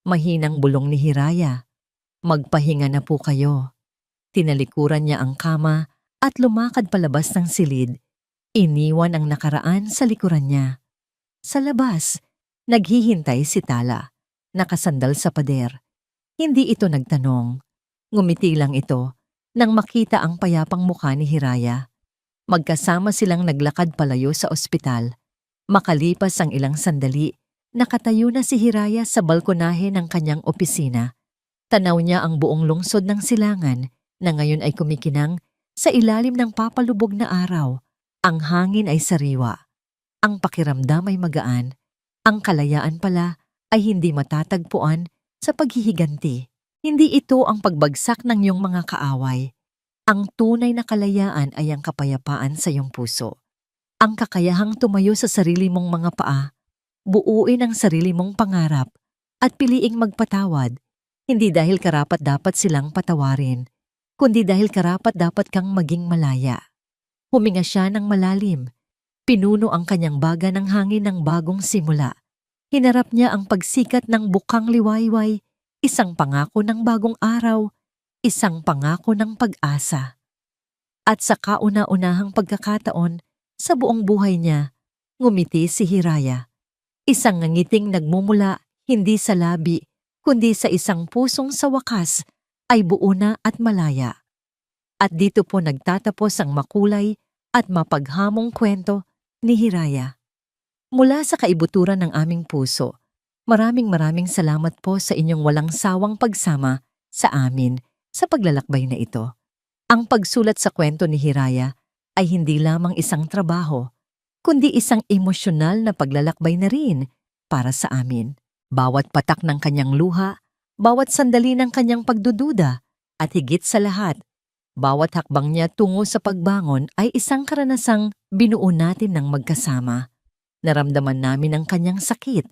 Mahinang bulong ni Hiraya. Magpahinga na po kayo. Tinalikuran niya ang kama at lumakad palabas ng silid. Iniwan ang nakaraan sa likuran niya. Sa labas, naghihintay si Tala, nakasandal sa pader. Hindi ito nagtanong. Ngumiti lang ito nang makita ang payapang mukha ni Hiraya. Magkasama silang naglakad palayo sa ospital. Makalipas ang ilang sandali, nakatayo na si Hiraya sa balkonahe ng kanyang opisina. Tanaw niya ang buong lungsod ng Silangan na ngayon ay kumikinang sa ilalim ng papalubog na araw. Ang hangin ay sariwa. Ang pakiramdam ay magaan. Ang kalayaan pala ay hindi matatagpuan sa paghihiganti. Hindi ito ang pagbagsak ng iyong mga kaaway. Ang tunay na kalayaan ay ang kapayapaan sa iyong puso. Ang kakayahang tumayo sa sarili mong mga paa, buuin ang sarili mong pangarap, at piliing magpatawad. Hindi dahil karapat-dapat silang patawarin, kundi dahil karapat-dapat kang maging malaya. Huminga siya ng malalim. Pinuno ang kanyang baga ng hangin ng bagong simula. Hinarap niya ang pagsikat ng bukang liwayway, isang pangako ng bagong araw, isang pangako ng pag-asa. At sa kauna-unahang pagkakataon sa buong buhay niya, ngumiti si Hiraya. Isang ngiting nagmumula hindi sa labi, kundi sa isang pusong sa wakas ay buo na at malaya. At dito po nagtatapos ang makulay at mapaghamong kwento ni Hiraya. Mula sa kaibuturan ng aming puso, maraming salamat po sa inyong walang sawang pagsama sa amin sa paglalakbay na ito. Ang pagsulat sa kwento ni Hiraya ay hindi lamang isang trabaho, kundi isang emosyonal na paglalakbay na rin para sa amin. Bawat patak ng kanyang luha, bawat sandali ng kanyang pagdududa, at higit sa lahat, bawat hakbang niya tungo sa pagbangon ay isang karanasang binuo natin ng magkasama. Naramdaman namin ang kanyang sakit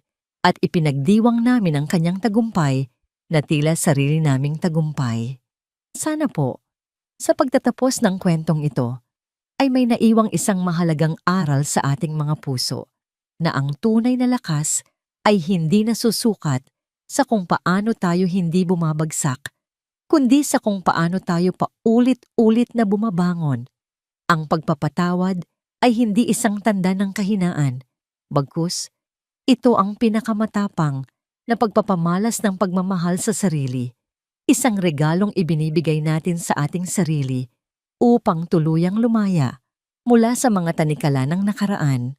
at ipinagdiwang namin ang kanyang tagumpay na tila sarili naming tagumpay. Sana po, sa pagtatapos ng kwentong ito, ay may naiwang isang mahalagang aral sa ating mga puso na ang tunay na lakas ay hindi nasusukat sa kung paano tayo hindi bumabagsak, kundi sa kung paano tayo paulit-ulit na bumabangon. Ang pagpapatawad ay hindi isang tanda ng kahinaan, bagkus ito ang pinakamatapang na pagpapamalas ng pagmamahal sa sarili, isang regalong ibinibigay natin sa ating sarili upang tuluyang lumaya mula sa mga tanikala ng nakaraan.